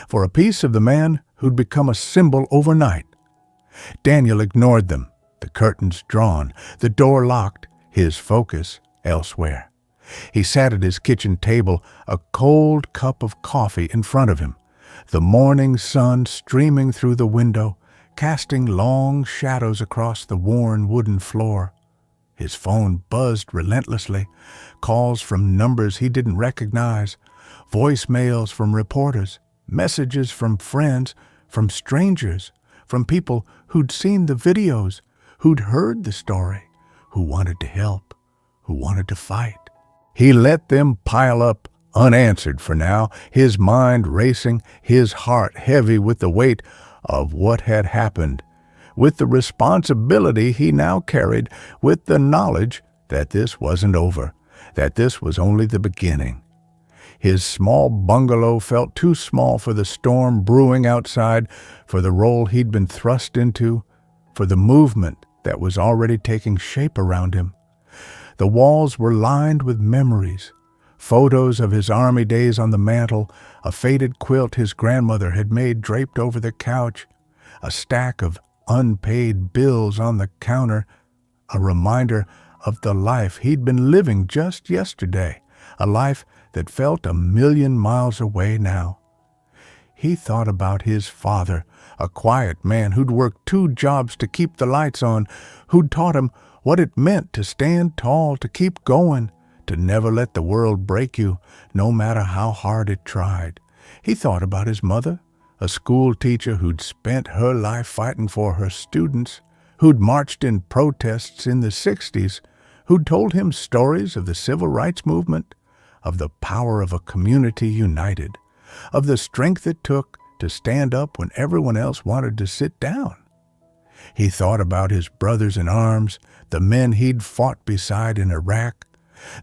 for a piece of the man who'd become a symbol overnight. Daniel ignored them, the curtains drawn, the door locked, his focus elsewhere. He sat at his kitchen table, a cold cup of coffee in front of him, the morning sun streaming through the window, casting long shadows across the worn wooden floor. His phone buzzed relentlessly, calls from numbers he didn't recognize, voicemails from reporters, messages from friends, from strangers, from people who'd seen the videos, who'd heard the story, who wanted to help, who wanted to fight. He let them pile up, unanswered for now, his mind racing, his heart heavy with the weight of what had happened, with the responsibility he now carried, with the knowledge that this wasn't over, that this was only the beginning. His small bungalow felt too small for the storm brewing outside, for the role he'd been thrust into, for the movement that was already taking shape around him. The walls were lined with memories, photos of his army days on the mantel, a faded quilt his grandmother had made draped over the couch, a stack of unpaid bills on the counter, a reminder of the life he'd been living just yesterday, a life that felt 1,000,000 miles away now. He thought about his father, a quiet man who'd worked 2 jobs to keep the lights on, who'd taught him what it meant to stand tall, to keep going, to never let the world break you, no matter how hard it tried. He thought about his mother, a school teacher who'd spent her life fighting for her students, who'd marched in protests in the 60s, who'd told him stories of the civil rights movement, of the power of a community united, of the strength it took to stand up when everyone else wanted to sit down. He thought about his brothers in arms, the men he'd fought beside in Iraq,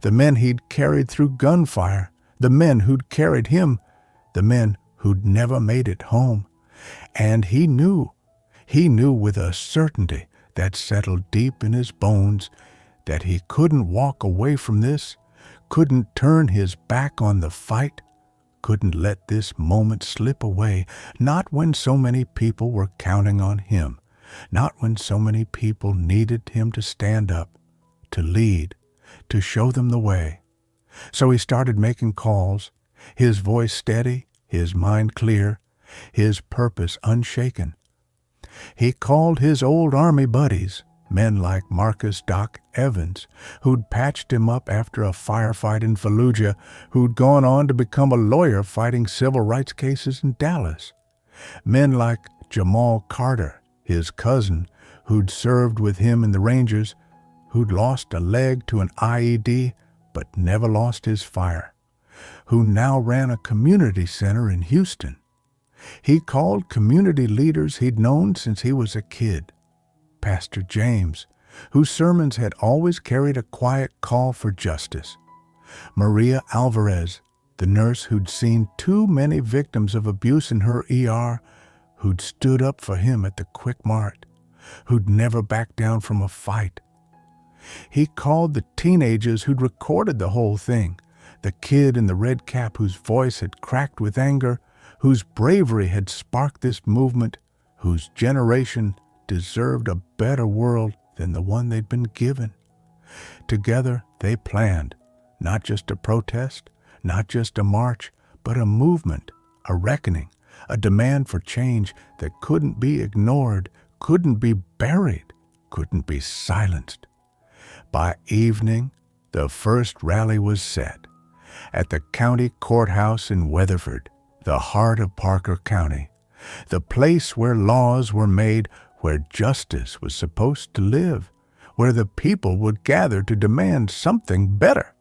the men he'd carried through gunfire, the men who'd carried him, the men who'd never made it home. And he knew with a certainty that settled deep in his bones that he couldn't walk away from this, couldn't turn his back on the fight, couldn't let this moment slip away, not when so many people were counting on him, not when so many people needed him to stand up, to lead, to show them the way. So he started making calls, his voice steady, his mind clear, his purpose unshaken. He called his old army buddies, men like Marcus Doc Evans, who'd patched him up after a firefight in Fallujah, who'd gone on to become a lawyer fighting civil rights cases in Dallas. Men like Jamal Carter, his cousin, who'd served with him in the Rangers, who'd lost a leg to an IED but never lost his fire, who now ran a community center in Houston. He called community leaders he'd known since he was a kid. Pastor James, whose sermons had always carried a quiet call for justice. Maria Alvarez, the nurse who'd seen too many victims of abuse in her ER, who'd stood up for him at the Quick Mart, who'd never backed down from a fight. He called the teenagers who'd recorded the whole thing, the kid in the red cap whose voice had cracked with anger, whose bravery had sparked this movement, whose generation deserved a better world than the one they'd been given. Together they planned, not just a protest, not just a march, but a movement, a reckoning, a demand for change that couldn't be ignored, couldn't be buried, couldn't be silenced. By evening, the first rally was set at the county courthouse in Weatherford, the heart of Parker County, the place where laws were made, where justice was supposed to live, where the people would gather to demand something better.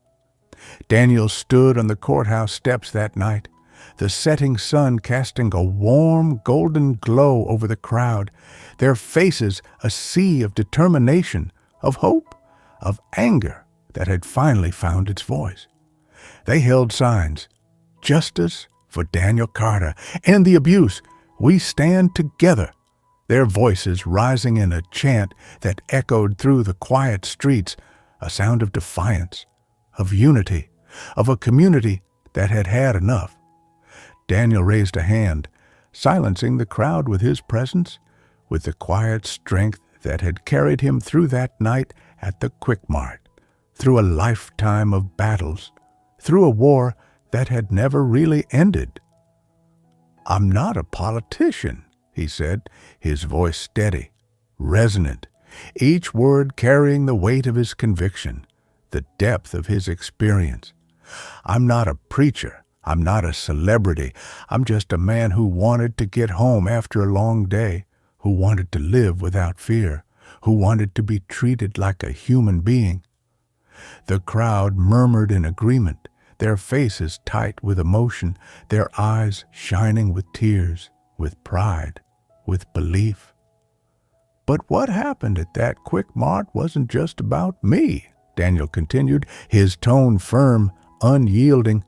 Daniel stood on the courthouse steps that night, the setting sun casting a warm golden glow over the crowd, their faces a sea of determination, of hope, of anger that had finally found its voice. They held signs, "Justice for Daniel Carter," and "The abuse, we stand together," their voices rising in a chant that echoed through the quiet streets, a sound of defiance, of unity, of a community that had had enough. Daniel raised a hand, silencing the crowd with his presence, with the quiet strength that had carried him through that night at the Quick Mart, through a lifetime of battles, through a war that had never really ended. "I'm not a politician," he said, his voice steady, resonant, each word carrying the weight of his conviction, the depth of his experience. "I'm not a preacher. I'm not a celebrity. I'm just a man who wanted to get home after a long day, who wanted to live without fear, who wanted to be treated like a human being." The crowd murmured in agreement, their faces tight with emotion, their eyes shining with tears, with pride, with belief. "But what happened at that Quick Mart wasn't just about me," Daniel continued, his tone firm, unyielding.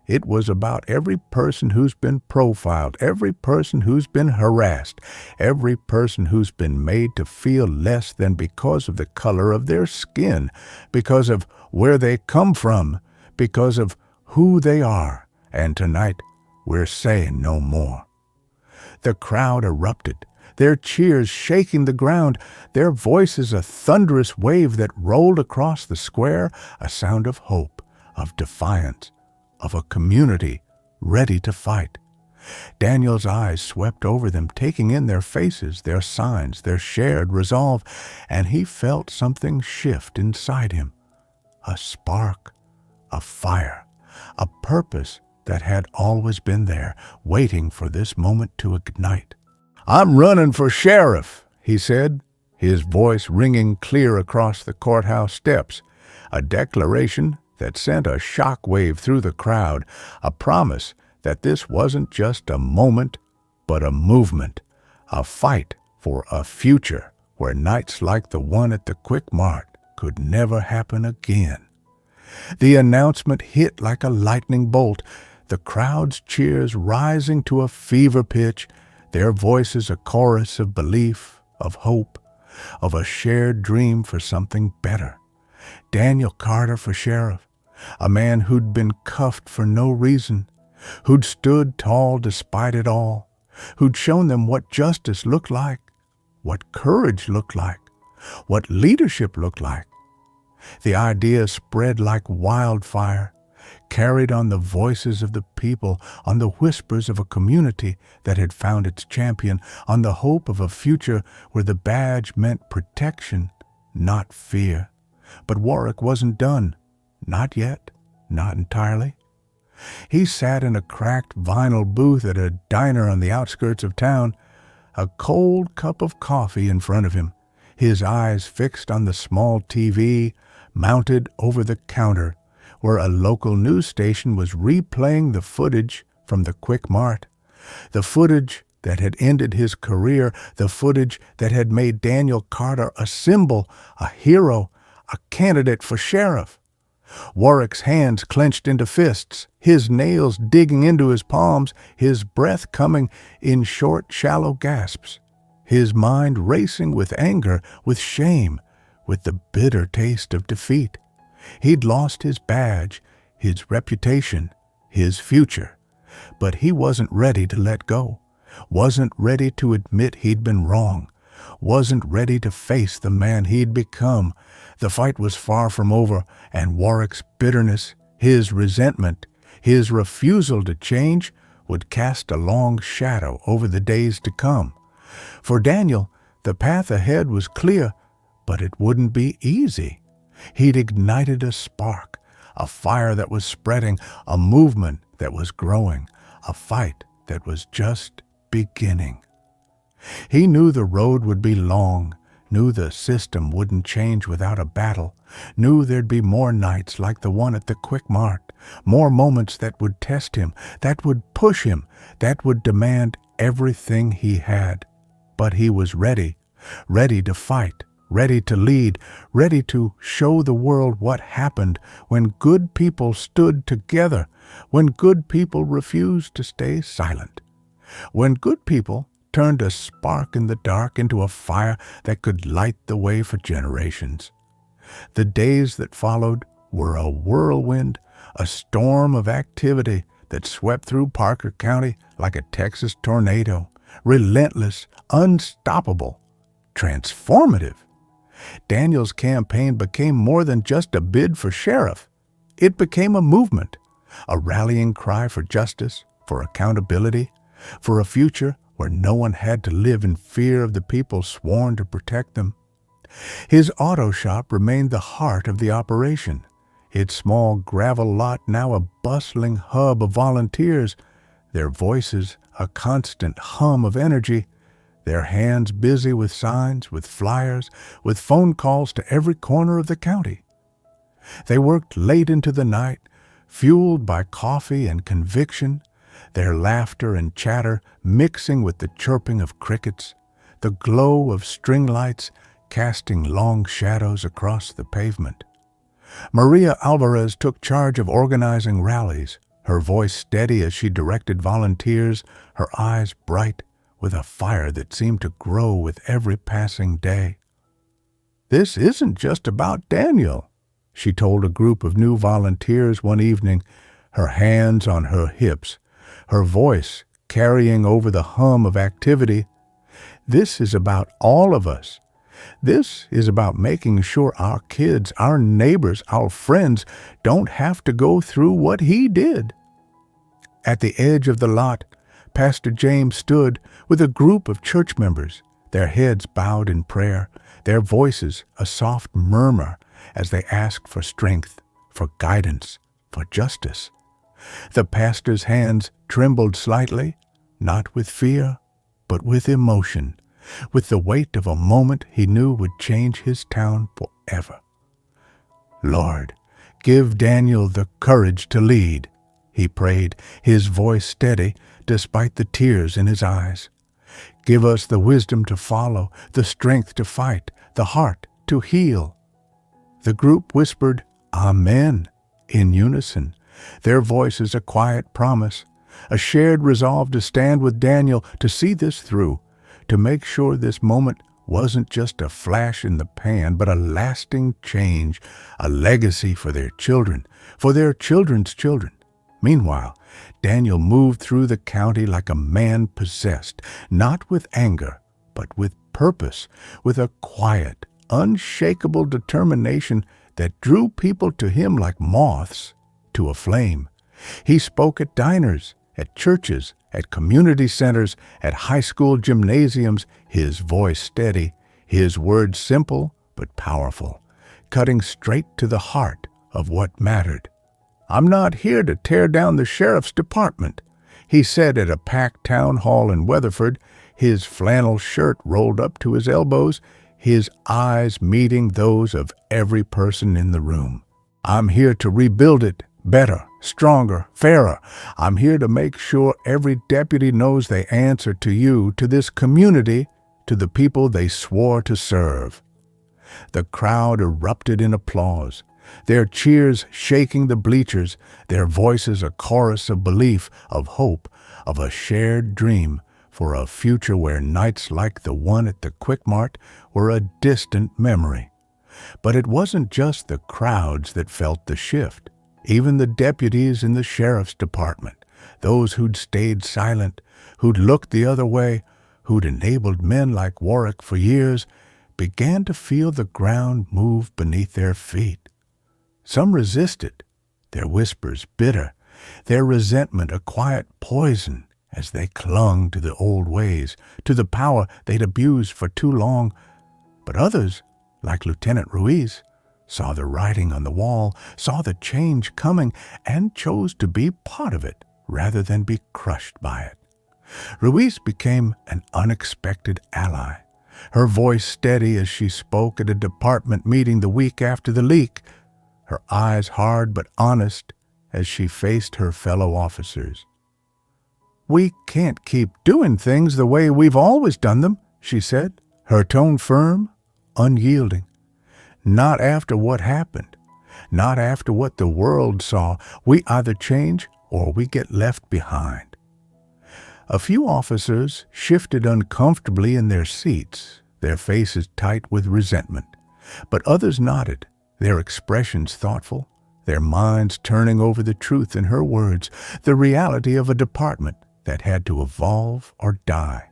"It was about every person who's been profiled, every person who's been harassed, every person who's been made to feel less than because of the color of their skin, because of where they come from, because of who they are. And tonight, we're saying no more." The crowd erupted, their cheers shaking the ground, their voices a thunderous wave that rolled across the square, a sound of hope, of defiance, of a community ready to fight. Daniel's eyes swept over them, taking in their faces, their signs, their shared resolve, and he felt something shift inside him. A spark, a fire, a purpose that had always been there, waiting for this moment to ignite. "I'm running for sheriff," he said, his voice ringing clear across the courthouse steps, a declaration that sent a shock wave through the crowd, a promise that this wasn't just a moment, but a movement, a fight for a future where nights like the one at the Quick Mart could never happen again. The announcement hit like a lightning bolt, the crowd's cheers rising to a fever pitch, their voices a chorus of belief, of hope, of a shared dream for something better. Daniel Carter for sheriff, a man who'd been cuffed for no reason, who'd stood tall despite it all, who'd shown them what justice looked like, what courage looked like, what leadership looked like. The idea spread like wildfire, carried on the voices of the people, on the whispers of a community that had found its champion, on the hope of a future where the badge meant protection, not fear. But Warwick wasn't done. Not yet. Not entirely. He sat in a cracked vinyl booth at a diner on the outskirts of town, a cold cup of coffee in front of him, his eyes fixed on the small TV mounted over the counter, where a local news station was replaying the footage from the Quick Mart, the footage that had ended his career, the footage that had made Daniel Carter a symbol, a hero, a candidate for sheriff. Warwick's hands clenched into fists, his nails digging into his palms, his breath coming in short, shallow gasps, his mind racing with anger, with shame, with the bitter taste of defeat. He'd lost his badge, his reputation, his future, but he wasn't ready to let go, wasn't ready to admit he'd been wrong, wasn't ready to face the man he'd become. The fight was far from over, and Warwick's bitterness, his resentment, his refusal to change would cast a long shadow over the days to come. For Daniel, the path ahead was clear, but it wouldn't be easy. He'd ignited a spark, a fire that was spreading, a movement that was growing, a fight that was just beginning. He knew the road would be long, knew the system wouldn't change without a battle, knew there'd be more nights like the one at the Quick Mart, more moments that would test him, that would push him, that would demand everything he had. But he was ready, ready to fight, ready to lead, ready to show the world what happened when good people stood together, when good people refused to stay silent, when good people turned a spark in the dark into a fire that could light the way for generations. The days that followed were a whirlwind, a storm of activity that swept through Parker County like a Texas tornado, relentless, unstoppable, transformative. Daniel's campaign became more than just a bid for sheriff. It became a movement, a rallying cry for justice, for accountability, for a future where no one had to live in fear of the people sworn to protect them. His auto shop remained the heart of the operation, its small gravel lot now a bustling hub of volunteers, their voices a constant hum of energy, their hands busy with signs, with flyers, with phone calls to every corner of the county. They worked late into the night, fueled by coffee and conviction, their laughter and chatter mixing with the chirping of crickets, the glow of string lights casting long shadows across the pavement. Maria Alvarez took charge of organizing rallies, her voice steady as she directed volunteers, her eyes bright with a fire that seemed to grow with every passing day. "This isn't just about Daniel," she told a group of new volunteers one evening, her hands on her hips, her voice carrying over the hum of activity. "This is about all of us. This is about making sure our kids, our neighbors, our friends don't have to go through what he did." At the edge of the lot, Pastor James stood with a group of church members, their heads bowed in prayer, their voices a soft murmur as they asked for strength, for guidance, for justice. The pastor's hands trembled slightly, not with fear, but with emotion, with the weight of a moment he knew would change his town forever. "Lord, give Daniel the courage to lead," he prayed, his voice steady despite the tears in his eyes. Give us the wisdom to follow, the strength to fight, the heart to heal. The group whispered, Amen, in unison, their voices a quiet promise, a shared resolve to stand with Daniel to see this through, to make sure this moment wasn't just a flash in the pan, but a lasting change, a legacy for their children, for their children's children. Meanwhile, Daniel moved through the county like a man possessed, not with anger, but with purpose, with a quiet, unshakable determination that drew people to him like moths to a flame. He spoke at diners, at churches, at community centers, at high school gymnasiums, his voice steady, his words simple but powerful, cutting straight to the heart of what mattered. I'm not here to tear down the sheriff's department, he said at a packed town hall in Weatherford, his flannel shirt rolled up to his elbows, his eyes meeting those of every person in the room. I'm here to rebuild it better, stronger, fairer. I'm here to make sure every deputy knows they answer to you, to this community, to the people they swore to serve. The crowd erupted in applause, their cheers shaking the bleachers, their voices a chorus of belief, of hope, of a shared dream for a future where nights like the one at the Quick Mart were a distant memory. But it wasn't just the crowds that felt the shift. Even the deputies in the sheriff's department, those who'd stayed silent, who'd looked the other way, who'd enabled men like Warwick for years, began to feel the ground move beneath their feet. Some resisted, their whispers bitter, their resentment a quiet poison as they clung to the old ways, to the power they'd abused for too long. But others, like Lieutenant Ruiz, saw the writing on the wall, saw the change coming, and chose to be part of it rather than be crushed by it. Ruiz became an unexpected ally, her voice steady as she spoke at a department meeting the week after the leak, her eyes hard but honest as she faced her fellow officers. We can't keep doing things the way we've always done them, she said, her tone firm, unyielding. Not after what happened, not after what the world saw. We either change or we get left behind. A few officers shifted uncomfortably in their seats, their faces tight with resentment, but others nodded, their expressions thoughtful, their minds turning over the truth in her words, the reality of a department that had to evolve or die.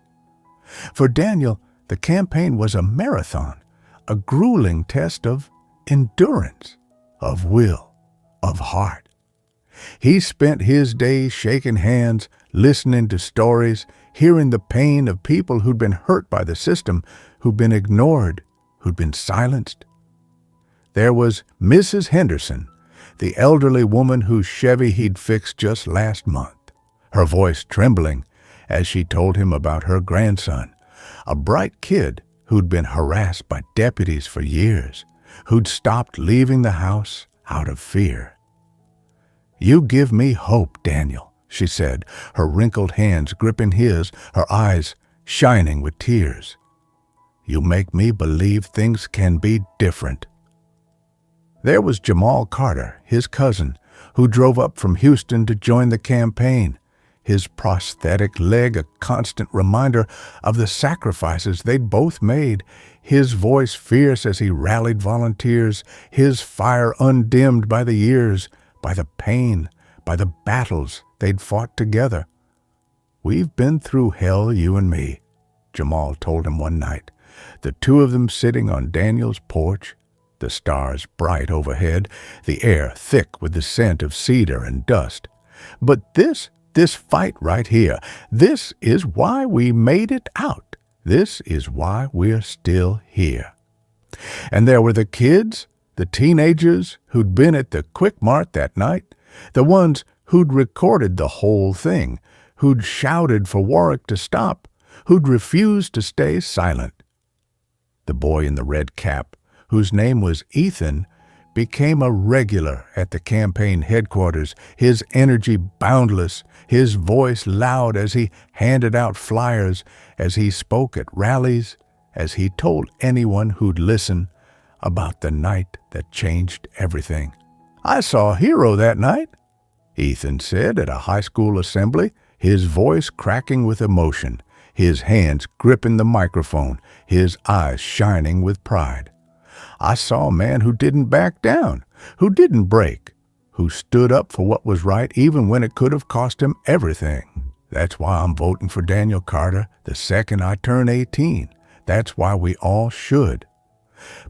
For Daniel, the campaign was a marathon, a grueling test of endurance, of will, of heart. He spent his days shaking hands, listening to stories, hearing the pain of people who'd been hurt by the system, who'd been ignored, who'd been silenced. There was Mrs. Henderson, the elderly woman whose Chevy he'd fixed just last month, her voice trembling as she told him about her grandson, a bright kid who'd been harassed by deputies for years, who'd stopped leaving the house out of fear. You give me hope, Daniel, she said, her wrinkled hands gripping his, her eyes shining with tears. You make me believe things can be different. There was Jamal Carter, his cousin, who drove up from Houston to join the campaign, his prosthetic leg a constant reminder of the sacrifices they'd both made, his voice fierce as he rallied volunteers, his fire undimmed by the years, by the pain, by the battles they'd fought together. We've been through hell, you and me, Jamal told him one night, the two of them sitting on Daniel's porch, the stars bright overhead, the air thick with the scent of cedar and dust. But this fight right here, this is why we made it out. This is why we're still here. And there were the kids, the teenagers who'd been at the Quick Mart that night, the ones who'd recorded the whole thing, who'd shouted for Warwick to stop, who'd refused to stay silent. The boy in the red cap, whose name was Ethan, became a regular at the campaign headquarters, his energy boundless, his voice loud as he handed out flyers, as he spoke at rallies, as he told anyone who'd listen about the night that changed everything. "I saw a hero that night," Ethan said at a high school assembly, his voice cracking with emotion, his hands gripping the microphone, his eyes shining with pride. "I saw a man who didn't back down, who didn't break, who stood up for what was right even when it could have cost him everything. That's why I'm voting for Daniel Carter the second I turn 18. That's why we all should."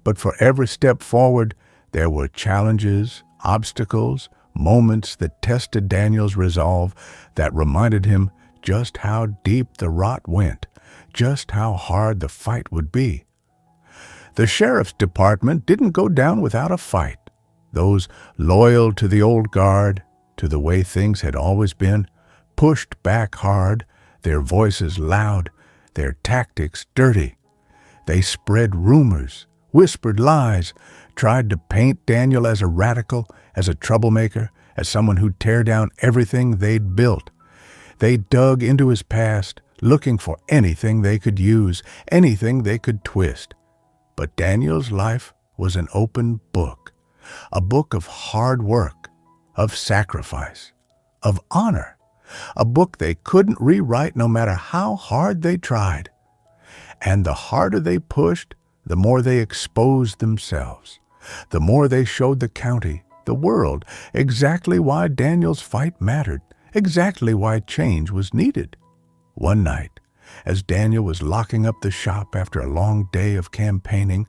But for every step forward, there were challenges, obstacles, moments that tested Daniel's resolve, that reminded him just how deep the rot went, just how hard the fight would be. The sheriff's department didn't go down without a fight. Those loyal to the old guard, to the way things had always been, pushed back hard, their voices loud, their tactics dirty. They spread rumors, whispered lies, tried to paint Daniel as a radical, as a troublemaker, as someone who'd tear down everything they'd built. They dug into his past, looking for anything they could use, anything they could twist. But Daniel's life was an open book, a book of hard work, of sacrifice, of honor, a book they couldn't rewrite no matter how hard they tried. And the harder they pushed, the more they exposed themselves, the more they showed the county, the world, exactly why Daniel's fight mattered, exactly why change was needed. One night, as Daniel was locking up the shop after a long day of campaigning,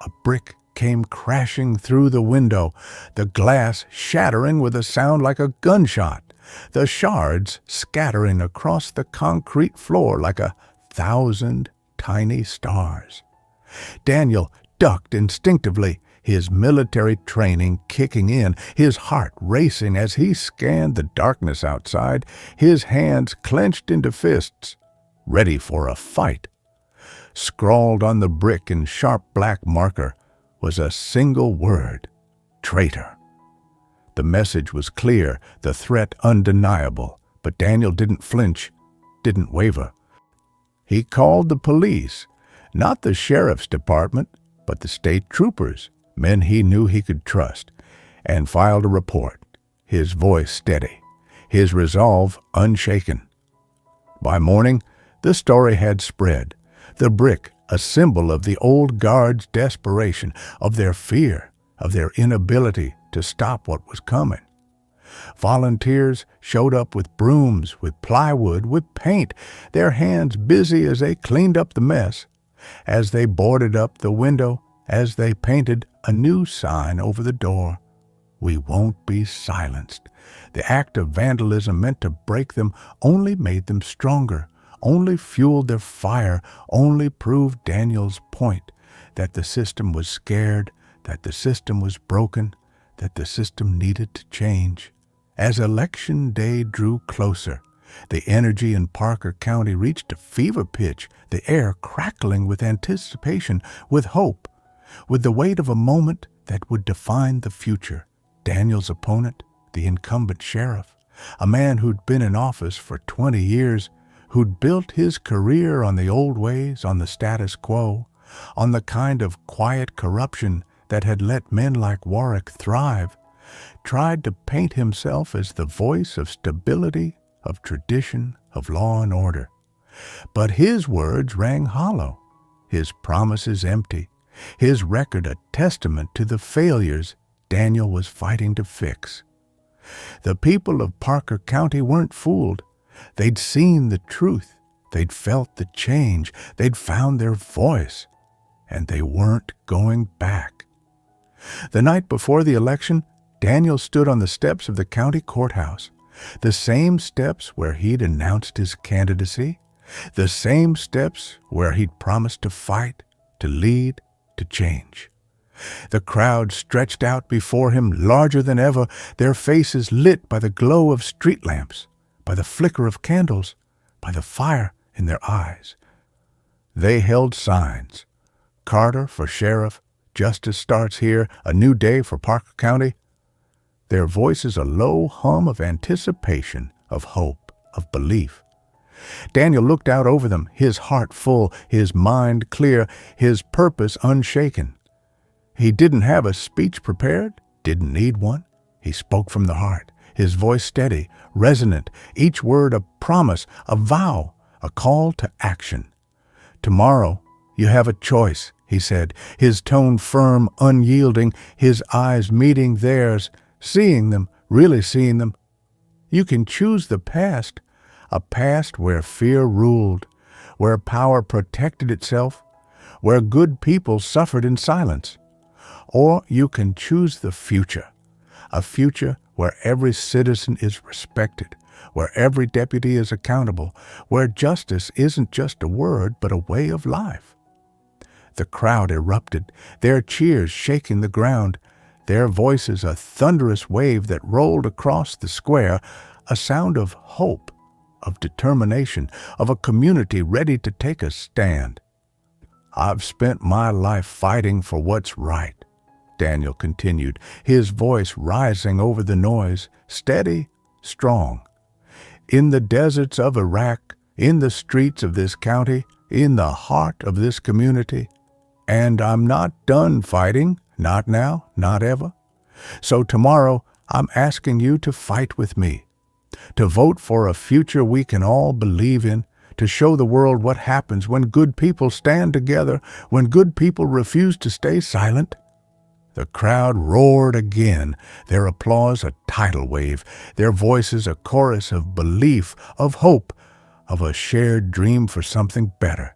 a brick came crashing through the window, the glass shattering with a sound like a gunshot, the shards scattering across the concrete floor like 1,000 tiny stars. Daniel ducked instinctively, his military training kicking in, his heart racing as he scanned the darkness outside, his hands clenched into fists, ready for a fight. Scrawled on the brick in sharp black marker was a single word: traitor. The message was clear, the threat undeniable, but Daniel didn't flinch, didn't waver. He called the police, not the sheriff's department, but the state troopers, men he knew he could trust, and filed a report, his voice steady, his resolve unshaken. By morning, the story had spread, the brick a symbol of the old guard's desperation, of their fear, of their inability to stop what was coming. Volunteers showed up with brooms, with plywood, with paint, their hands busy as they cleaned up the mess, as they boarded up the window, as they painted a new sign over the door. "We won't be silenced." The act of vandalism meant to break them only made them stronger, only fueled their fire, only proved Daniel's point, that the system was scared, that the system was broken, that the system needed to change. As election day drew closer, the energy in Parker County reached a fever pitch, the air crackling with anticipation, with hope, with the weight of a moment that would define the future. Daniel's opponent, the incumbent sheriff, a man who'd been in office for 20 years, who'd built his career on the old ways, on the status quo, on the kind of quiet corruption that had let men like Warwick thrive, tried to paint himself as the voice of stability, of tradition, of law and order. But his words rang hollow, his promises empty, his record a testament to the failures Daniel was fighting to fix. The people of Parker County weren't fooled. They'd seen the truth. They'd felt the change. They'd found their voice. And they weren't going back. The night before the election, Daniel stood on the steps of the county courthouse, the same steps where he'd announced his candidacy, the same steps where he'd promised to fight, to lead, to change. The crowd stretched out before him larger than ever, their faces lit by the glow of street lamps, by the flicker of candles, by the fire in their eyes. They held signs: Carter for sheriff, Justice starts here, a new day for Parker County. Their voices a low hum of anticipation, of hope, of belief. Daniel looked out over them, his heart full, his mind clear, his purpose unshaken. He didn't have a speech prepared, didn't need one. He spoke from the heart, his voice steady, resonant, each word a promise, a vow, a call to action. Tomorrow, you have a choice, he said, his tone firm, unyielding, his eyes meeting theirs, seeing them, really seeing them. You can choose the past, a past where fear ruled, where power protected itself, where good people suffered in silence. Or you can choose the future, a future where every citizen is respected, where every deputy is accountable, where justice isn't just a word but a way of life. The crowd erupted, their cheers shaking the ground, their voices a thunderous wave that rolled across the square, a sound of hope, of determination, of a community ready to take a stand. I've spent my life fighting for what's right, Daniel continued, his voice rising over the noise, steady, strong. In the deserts of Iraq, in the streets of this county, in the heart of this community. And I'm not done fighting, not now, not ever. So tomorrow, I'm asking you to fight with me, to vote for a future we can all believe in, to show the world what happens when good people stand together, when good people refuse to stay silent. The crowd roared again, their applause a tidal wave, their voices a chorus of belief, of hope, of a shared dream for something better.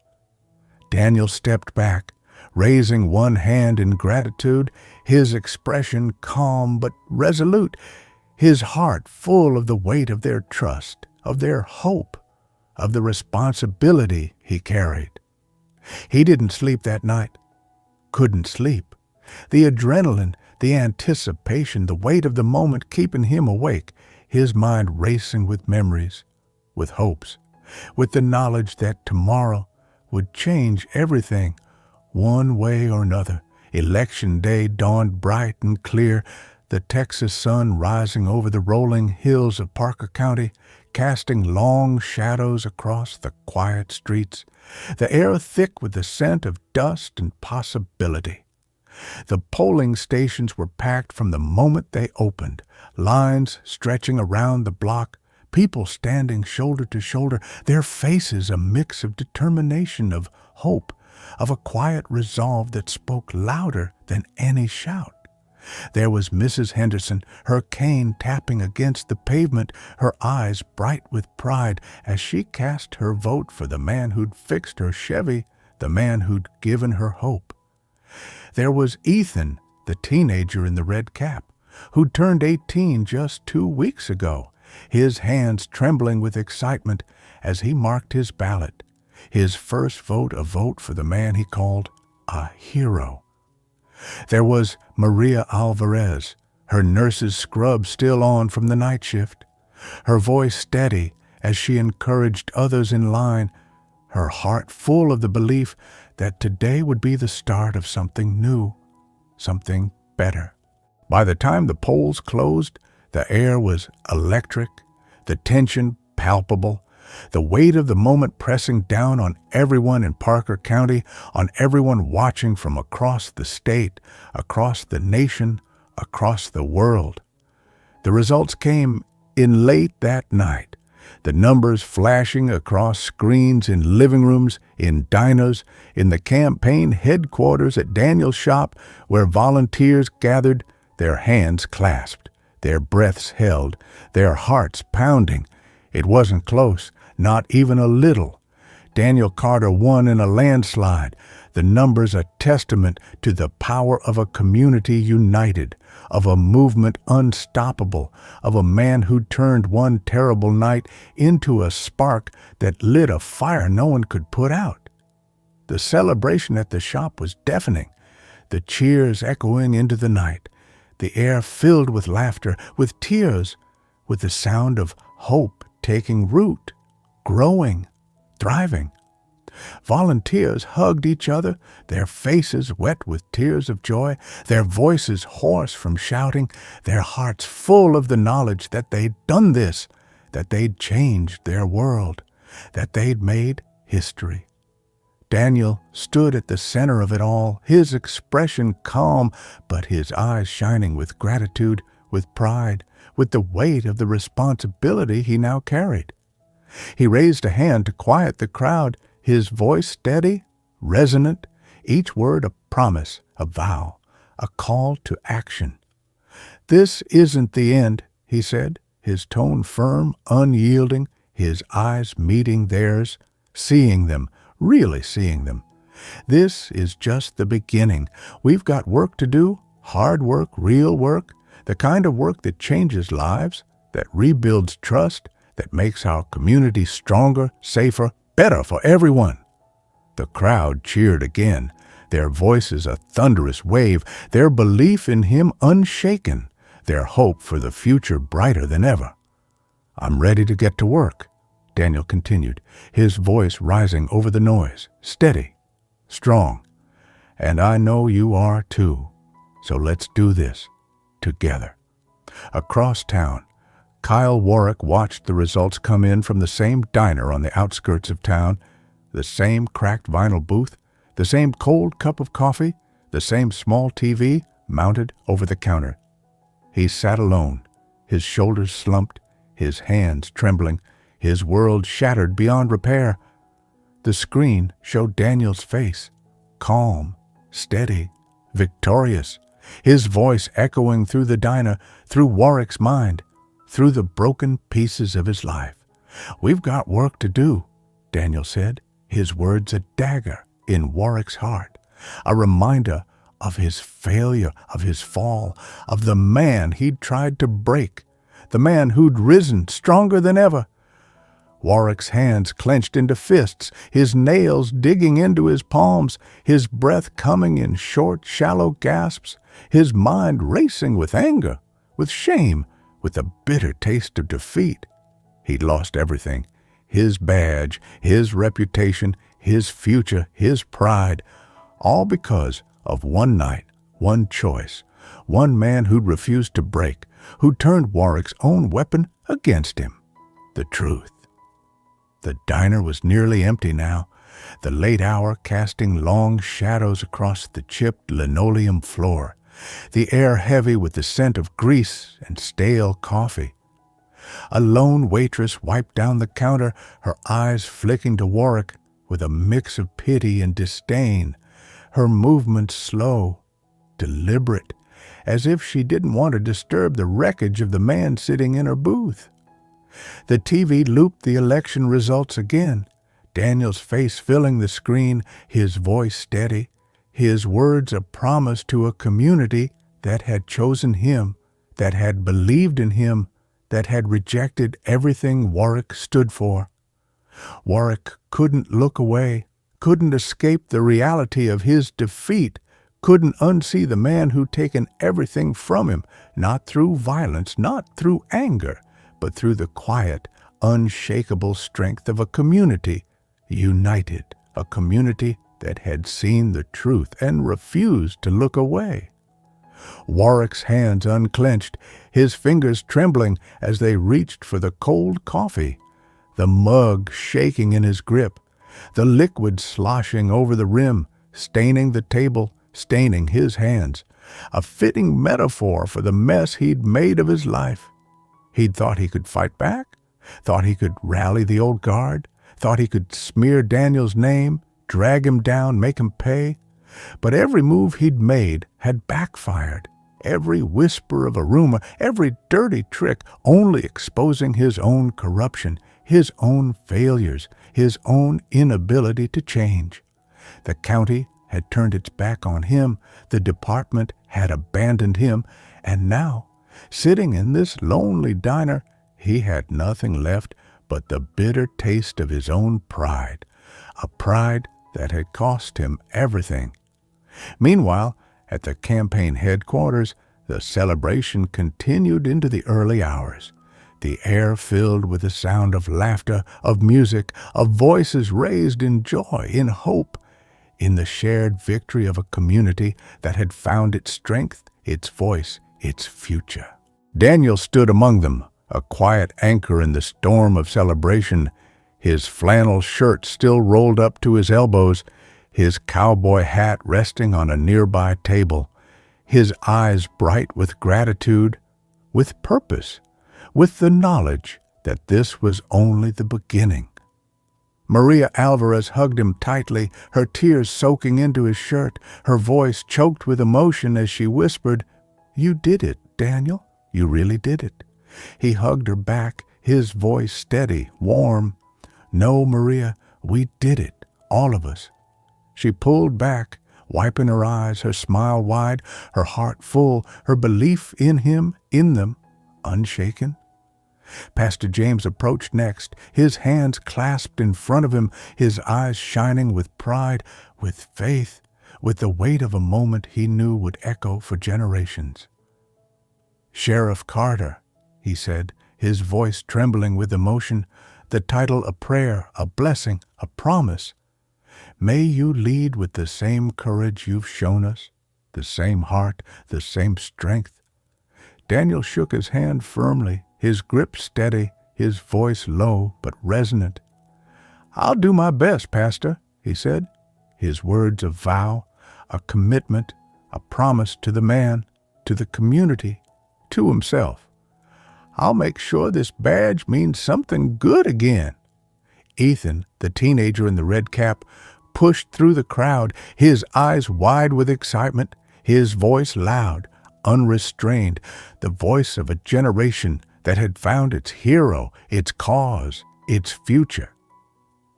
Daniel stepped back, raising one hand in gratitude, his expression calm but resolute, his heart full of the weight of their trust, of their hope, of the responsibility he carried. He didn't sleep that night, couldn't sleep. The adrenaline, the anticipation, the weight of the moment keeping him awake, his mind racing with memories, with hopes, with the knowledge that tomorrow would change everything, one way or another. Election day dawned bright and clear, the Texas sun rising over the rolling hills of Parker County, casting long shadows across the quiet streets, the air thick with the scent of dust and possibility. The polling stations were packed from the moment they opened, lines stretching around the block, people standing shoulder to shoulder, their faces a mix of determination, of hope, of a quiet resolve that spoke louder than any shout. There was Mrs. Henderson, her cane tapping against the pavement, her eyes bright with pride as she cast her vote for the man who'd fixed her Chevy, the man who'd given her hope. There was Ethan, the teenager in the red cap, who'd turned 18 just 2 weeks ago, his hands trembling with excitement as he marked his ballot, his first vote a vote for the man he called a hero. There was Maria Alvarez, her nurse's scrub still on from the night shift, her voice steady as she encouraged others in line, her heart full of the belief that today would be the start of something new, something better. By the time the polls closed, the air was electric, the tension palpable, the weight of the moment pressing down on everyone in Parker County, on everyone watching from across the state, across the nation, across the world. The results came in late that night, the numbers flashing across screens in living rooms, in diners, in the campaign headquarters at Daniel's shop, where volunteers gathered, their hands clasped, their breaths held, their hearts pounding. It wasn't close, not even a little. Daniel Carter won in a landslide, the numbers a testament to the power of a community united, of a movement unstoppable, of a man who turned one terrible night into a spark that lit a fire no one could put out. The celebration at the shop was deafening, the cheers echoing into the night, the air filled with laughter, with tears, with the sound of hope taking root, growing, thriving. Volunteers hugged each other, their faces wet with tears of joy, their voices hoarse from shouting, their hearts full of the knowledge that they'd done this, that they'd changed their world, that they'd made history. Daniel stood at the center of it all, his expression calm, but his eyes shining with gratitude, with pride, with the weight of the responsibility he now carried. He raised a hand to quiet the crowd, his voice steady, resonant, each word a promise, a vow, a call to action. "This isn't the end," he said, his tone firm, unyielding, his eyes meeting theirs, seeing them, really seeing them. "This is just the beginning. We've got work to do, hard work, real work, the kind of work that changes lives, that rebuilds trust, that makes our community stronger, safer, better for everyone." The crowd cheered again, their voices a thunderous wave, their belief in him unshaken, their hope for the future brighter than ever. "I'm ready to get to work," Daniel continued, his voice rising over the noise, steady, strong. "And I know you are too. So let's do this together." Across town, Kyle Warwick watched the results come in from the same diner on the outskirts of town, the same cracked vinyl booth, the same cold cup of coffee, the same small TV mounted over the counter. He sat alone, his shoulders slumped, his hands trembling, his world shattered beyond repair. The screen showed Daniel's face, calm, steady, victorious, his voice echoing through the diner, through Warwick's mind, through the broken pieces of his life. "We've got work to do," Daniel said, his words a dagger in Warwick's heart, a reminder of his failure, of his fall, of the man he'd tried to break, the man who'd risen stronger than ever. Warwick's hands clenched into fists, his nails digging into his palms, his breath coming in short, shallow gasps, his mind racing with anger, with shame, with the bitter taste of defeat. He'd lost everything, his badge, his reputation, his future, his pride, all because of one night, one choice, one man who'd refused to break, who turned Warwick's own weapon against him, the truth. The diner was nearly empty now, the late hour casting long shadows across the chipped linoleum floor, the air heavy with the scent of grease and stale coffee. A lone waitress wiped down the counter, her eyes flicking to Warwick with a mix of pity and disdain, her movements slow, deliberate, as if she didn't want to disturb the wreckage of the man sitting in her booth. The TV looped the election results again, Daniel's face filling the screen, his voice steady, his words a promise to a community that had chosen him, that had believed in him, that had rejected everything Warwick stood for. Warwick couldn't look away, couldn't escape the reality of his defeat, couldn't unsee the man who'd taken everything from him, not through violence, not through anger, but through the quiet, unshakable strength of a community, united, a community that had seen the truth and refused to look away. Warwick's hands unclenched, his fingers trembling as they reached for the cold coffee, the mug shaking in his grip, the liquid sloshing over the rim, staining the table, staining his hands, a fitting metaphor for the mess he'd made of his life. He'd thought he could fight back, thought he could rally the old guard, thought he could smear Daniel's name, drag him down, make him pay. But every move he'd made had backfired, every whisper of a rumor, every dirty trick only exposing his own corruption, his own failures, his own inability to change. The county had turned its back on him, the department had abandoned him, and now, sitting in this lonely diner, he had nothing left but the bitter taste of his own pride, a pride that had cost him everything. Meanwhile, at the campaign headquarters, the celebration continued into the early hours. the air filled with the sound of laughter, of music, of voices raised in joy, in hope, in the shared victory of a community that had found its strength, its voice, its future. Daniel stood among them, a quiet anchor in the storm of celebration, his flannel shirt still rolled up to his elbows, his cowboy hat resting on a nearby table, his eyes bright with gratitude, with purpose, with the knowledge that this was only the beginning. Maria Alvarez hugged him tightly, her tears soaking into his shirt, her voice choked with emotion as she whispered, "You did it, Daniel. You really did it." He hugged her back, his voice steady, warm. "No, Maria, we did it, all of us." She pulled back, wiping her eyes, her smile wide, her heart full, her belief in him, in them, unshaken. Pastor James approached next, his hands clasped in front of him, his eyes shining with pride, with faith, with the weight of a moment he knew would echo for generations. "Sheriff Carter," he said, his voice trembling with emotion, the title a prayer, a blessing, a promise. "May you lead with the same courage you've shown us, the same heart, the same strength." Daniel shook his hand firmly, his grip steady, his voice low but resonant. "I'll do my best, Pastor," he said, his words a vow, a commitment, a promise to the man, to the community, to himself. "I'll make sure this badge means something good again." Ethan, the teenager in the red cap, pushed through the crowd, his eyes wide with excitement, his voice loud, unrestrained, the voice of a generation that had found its hero, its cause, its future.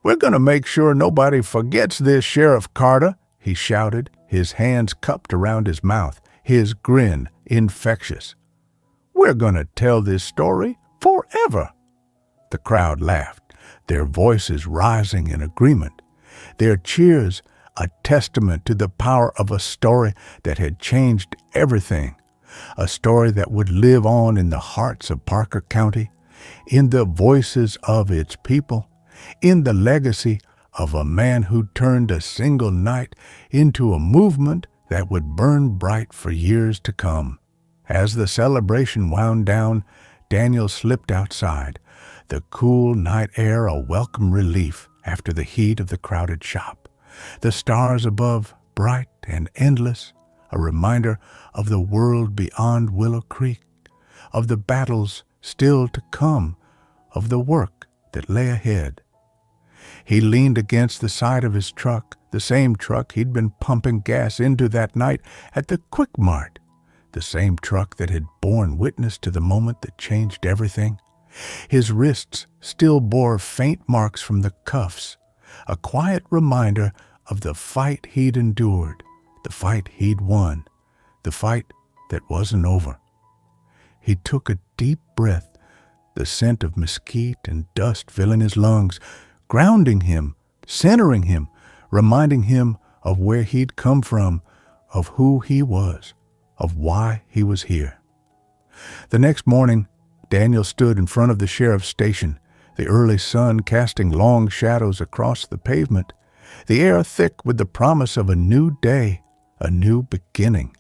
"We're going to make sure nobody forgets this, Sheriff Carter," he shouted, his hands cupped around his mouth, his grin infectious. "We're going to tell this story forever." The crowd laughed, their voices rising in agreement, their cheers a testament to the power of a story that had changed everything, a story that would live on in the hearts of Parker County, in the voices of its people, in the legacy of a man who turned a single night into a movement that would burn bright for years to come. As the celebration wound down, Daniel slipped outside, the cool night air a welcome relief after the heat of the crowded shop, the stars above bright and endless, a reminder of the world beyond Willow Creek, of the battles still to come, of the work that lay ahead. He leaned against the side of his truck, the same truck he'd been pumping gas into that night at the Quick Mart, the same truck that had borne witness to the moment that changed everything. His wrists still bore faint marks from the cuffs, a quiet reminder of the fight he'd endured, the fight he'd won, the fight that wasn't over. He took a deep breath, the scent of mesquite and dust filling his lungs, grounding him, centering him, reminding him of where he'd come from, of who he was, of why he was here. The next morning, Daniel stood in front of the sheriff's station, the early sun casting long shadows across the pavement, the air thick with the promise of a new day, a new beginning.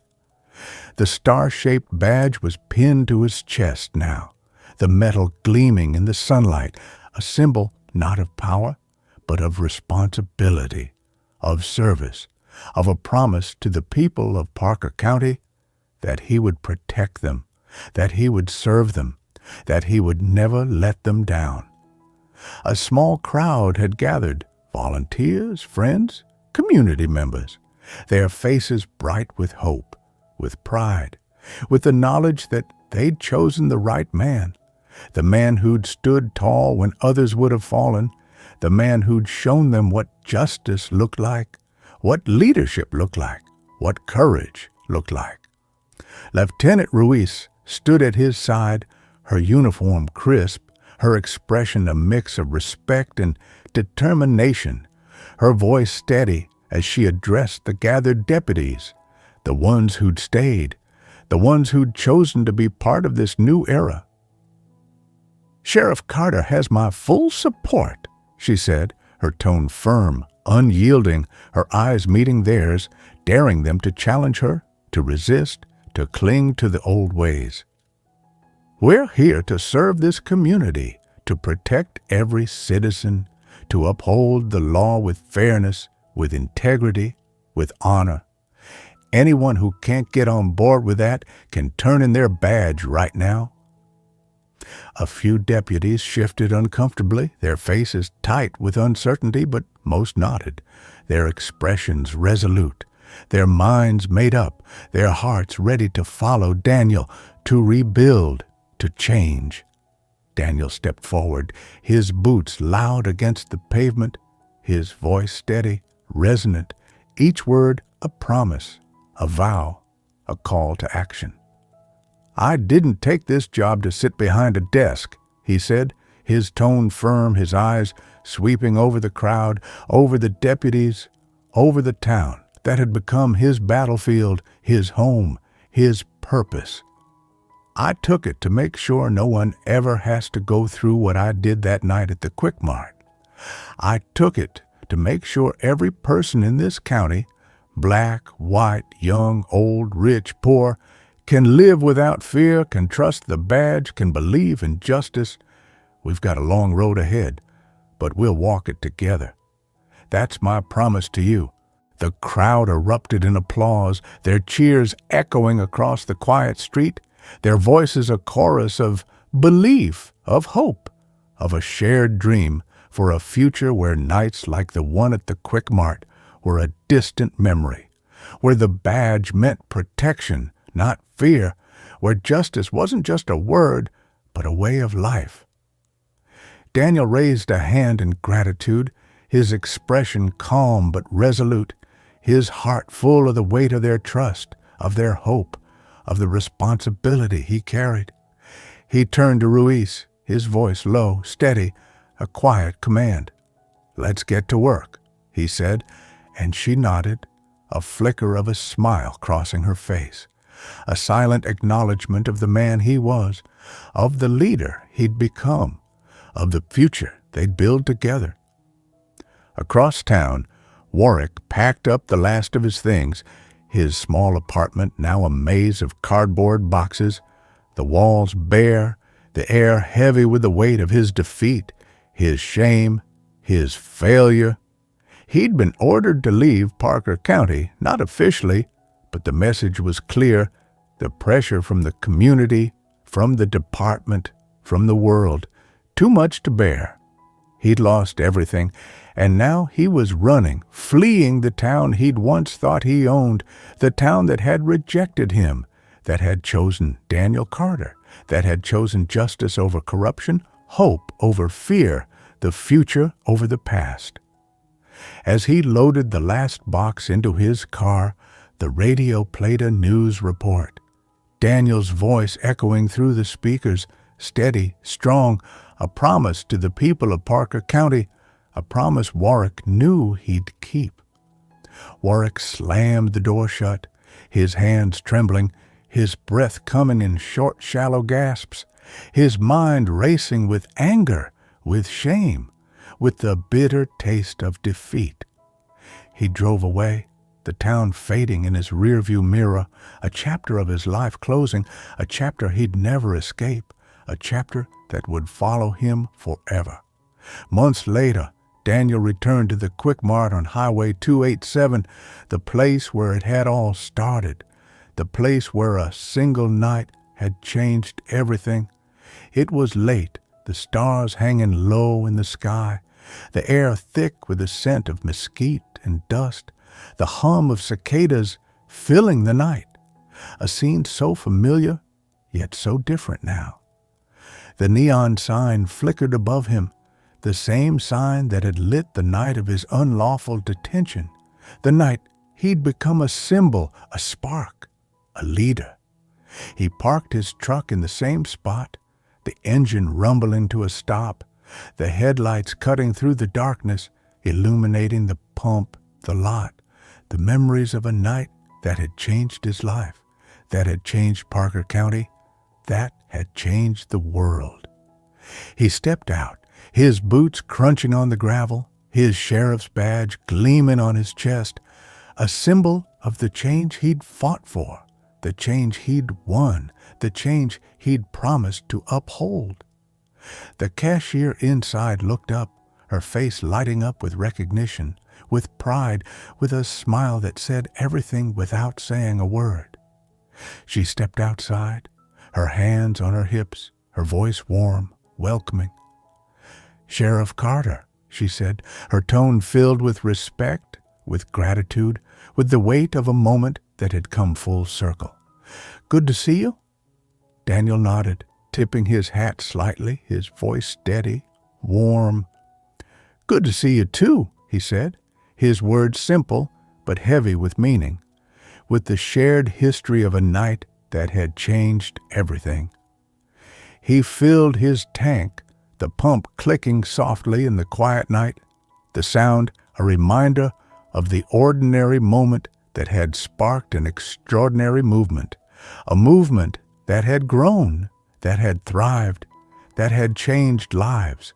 The star-shaped badge was pinned to his chest now, the metal gleaming in the sunlight, a symbol not of power, but of responsibility, of service, of a promise to the people of Parker County that he would protect them, that he would serve them, that he would never let them down. A small crowd had gathered, volunteers, friends, community members, their faces bright with hope, with pride, with the knowledge that they'd chosen the right man, the man who'd stood tall when others would have fallen, the man who'd shown them what justice looked like, what leadership looked like, what courage looked like. Lieutenant Ruiz stood at his side, her uniform crisp, her expression a mix of respect and determination, her voice steady as she addressed the gathered deputies, the ones who'd stayed, the ones who'd chosen to be part of this new era. "Sheriff Carter has my full support," she said, her tone firm, unyielding, her eyes meeting theirs, daring them to challenge her, to resist, to cling to the old ways. "We're here to serve this community, to protect every citizen, to uphold the law with fairness, with integrity, with honor. Anyone who can't get on board with that can turn in their badge right now." A few deputies shifted uncomfortably, their faces tight with uncertainty, but most nodded, their expressions resolute, their minds made up, their hearts ready to follow Daniel, to rebuild, to change. Daniel stepped forward, his boots loud against the pavement, his voice steady, resonant, each word a promise, a vow, a call to action. "I didn't take this job to sit behind a desk," he said, his tone firm, his eyes sweeping over the crowd, over the deputies, over the town that had become his battlefield, his home, his purpose. "I took it to make sure no one ever has to go through what I did that night at the Quick Mart. I took it to make sure every person in this county, black, white, young, old, rich, poor, can live without fear, can trust the badge, can believe in justice. We've got a long road ahead, but we'll walk it together. That's my promise to you." The crowd erupted in applause, their cheers echoing across the quiet street, their voices a chorus of belief, of hope, of a shared dream for a future where nights like the one at the Quick Mart were a distant memory, where the badge meant protection, not fear, where justice wasn't just a word, but a way of life. Daniel raised a hand in gratitude, his expression calm but resolute, his heart full of the weight of their trust, of their hope, of the responsibility he carried. He turned to Ruiz, his voice low, steady, a quiet command. "Let's get to work," he said, and she nodded, a flicker of a smile crossing her face, a silent acknowledgement of the man he was, of the leader he'd become, of the future they'd build together. Across town, Warwick packed up the last of his things, his small apartment now a maze of cardboard boxes, the walls bare, the air heavy with the weight of his defeat, his shame, his failure. He'd been ordered to leave Parker County, not officially, but the message was clear, the pressure from the community, from the department, from the world, too much to bear. He'd lost everything, and now he was running, fleeing the town he'd once thought he owned, the town that had rejected him, that had chosen Daniel Carter, that had chosen justice over corruption, hope over fear, the future over the past. As he loaded the last box into his car, the radio played a news report. Daniel's voice echoing through the speakers, steady, strong, a promise to the people of Parker County, a promise Warwick knew he'd keep. Warwick slammed the door shut, his hands trembling, his breath coming in short, shallow gasps, his mind racing with anger, with shame, with the bitter taste of defeat. He drove away, the town fading in his rearview mirror, a chapter of his life closing, a chapter he'd never escape, a chapter that would follow him forever. Months later, Daniel returned to the Quick Mart on Highway 287, the place where it had all started, the place where a single night had changed everything. It was late, the stars hanging low in the sky, the air thick with the scent of mesquite and dust, the hum of cicadas filling the night, a scene so familiar, yet so different now. The neon sign flickered above him, the same sign that had lit the night of his unlawful detention, the night he'd become a symbol, a spark, a leader. He parked his truck in the same spot, the engine rumbling to a stop, the headlights cutting through the darkness, illuminating the pump, the lot, the memories of a night that had changed his life, that had changed Parker County, that had changed the world. He stepped out, his boots crunching on the gravel, his sheriff's badge gleaming on his chest, a symbol of the change he'd fought for, the change he'd won, the change he'd promised to uphold. The cashier inside looked up, her face lighting up with recognition, with pride, with a smile that said everything without saying a word. She stepped outside, her hands on her hips, her voice warm, welcoming. "Sheriff Carter," she said, her tone filled with respect, with gratitude, with the weight of a moment that had come full circle. "Good to see you?" Daniel nodded, tipping his hat slightly, his voice steady, warm. "Good to see you too," he said, his words simple but heavy with meaning, with the shared history of a night that had changed everything. He filled his tank, the pump clicking softly in the quiet night, the sound a reminder of the ordinary moment that had sparked an extraordinary movement, a movement that had grown, that had thrived, that had changed lives.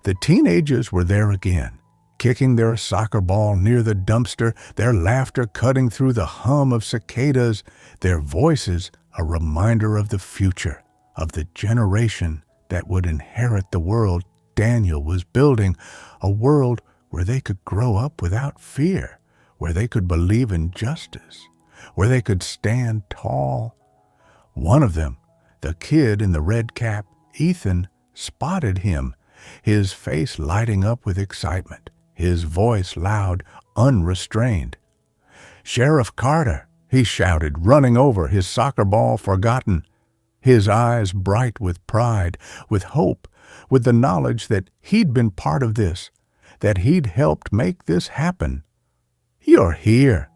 The teenagers were there again, kicking their soccer ball near the dumpster, their laughter cutting through the hum of cicadas, their voices a reminder of the future, of the generation that would inherit the world Daniel was building, a world where they could grow up without fear, where they could believe in justice, where they could stand tall. One of them, the kid in the red cap, Ethan, spotted him, his face lighting up with excitement, his voice loud, unrestrained. "Sheriff Carter," he shouted, running over, his soccer ball forgotten, his eyes bright with pride, with hope, with the knowledge that he'd been part of this, that he'd helped make this happen. "You're here."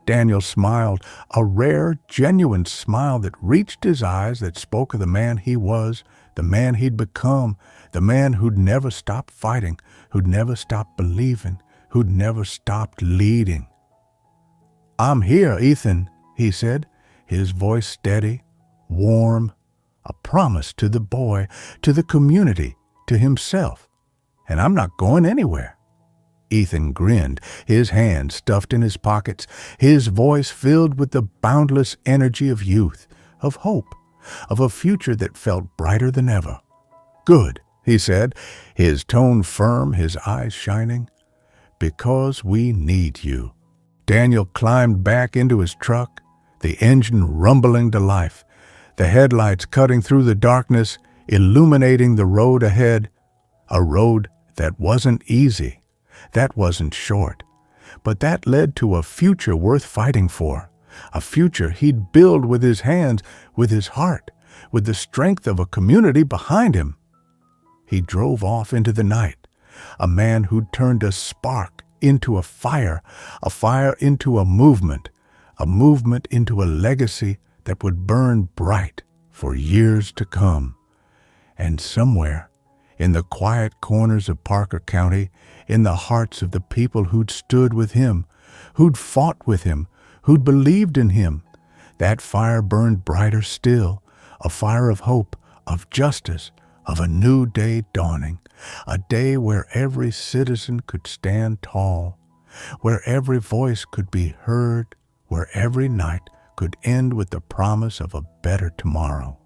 Daniel smiled, a rare, genuine smile that reached his eyes, that spoke of the man he was, the man he'd become, the man who'd never stopped fighting, who'd never stopped believing, who'd never stopped leading. "I'm here, Ethan," he said, his voice steady, warm, a promise to the boy, to the community, to himself. "And I'm not going anywhere." Ethan grinned, his hands stuffed in his pockets, his voice filled with the boundless energy of youth, of hope, of a future that felt brighter than ever. "Good," he said, his tone firm, his eyes shining. "Because we need you." Daniel climbed back into his truck, the engine rumbling to life, the headlights cutting through the darkness, illuminating the road ahead, a road that wasn't easy, that wasn't short, but that led to a future worth fighting for, a future he'd build with his hands, with his heart, with the strength of a community behind him. He drove off into the night, a man who'd turned a spark into a fire into a movement into a legacy that would burn bright for years to come. And somewhere, in the quiet corners of Parker County, in the hearts of the people who'd stood with him, who'd fought with him, who'd believed in him, that fire burned brighter still, a fire of hope, of justice, of a new day dawning, a day where every citizen could stand tall, where every voice could be heard, where every night could end with the promise of a better tomorrow.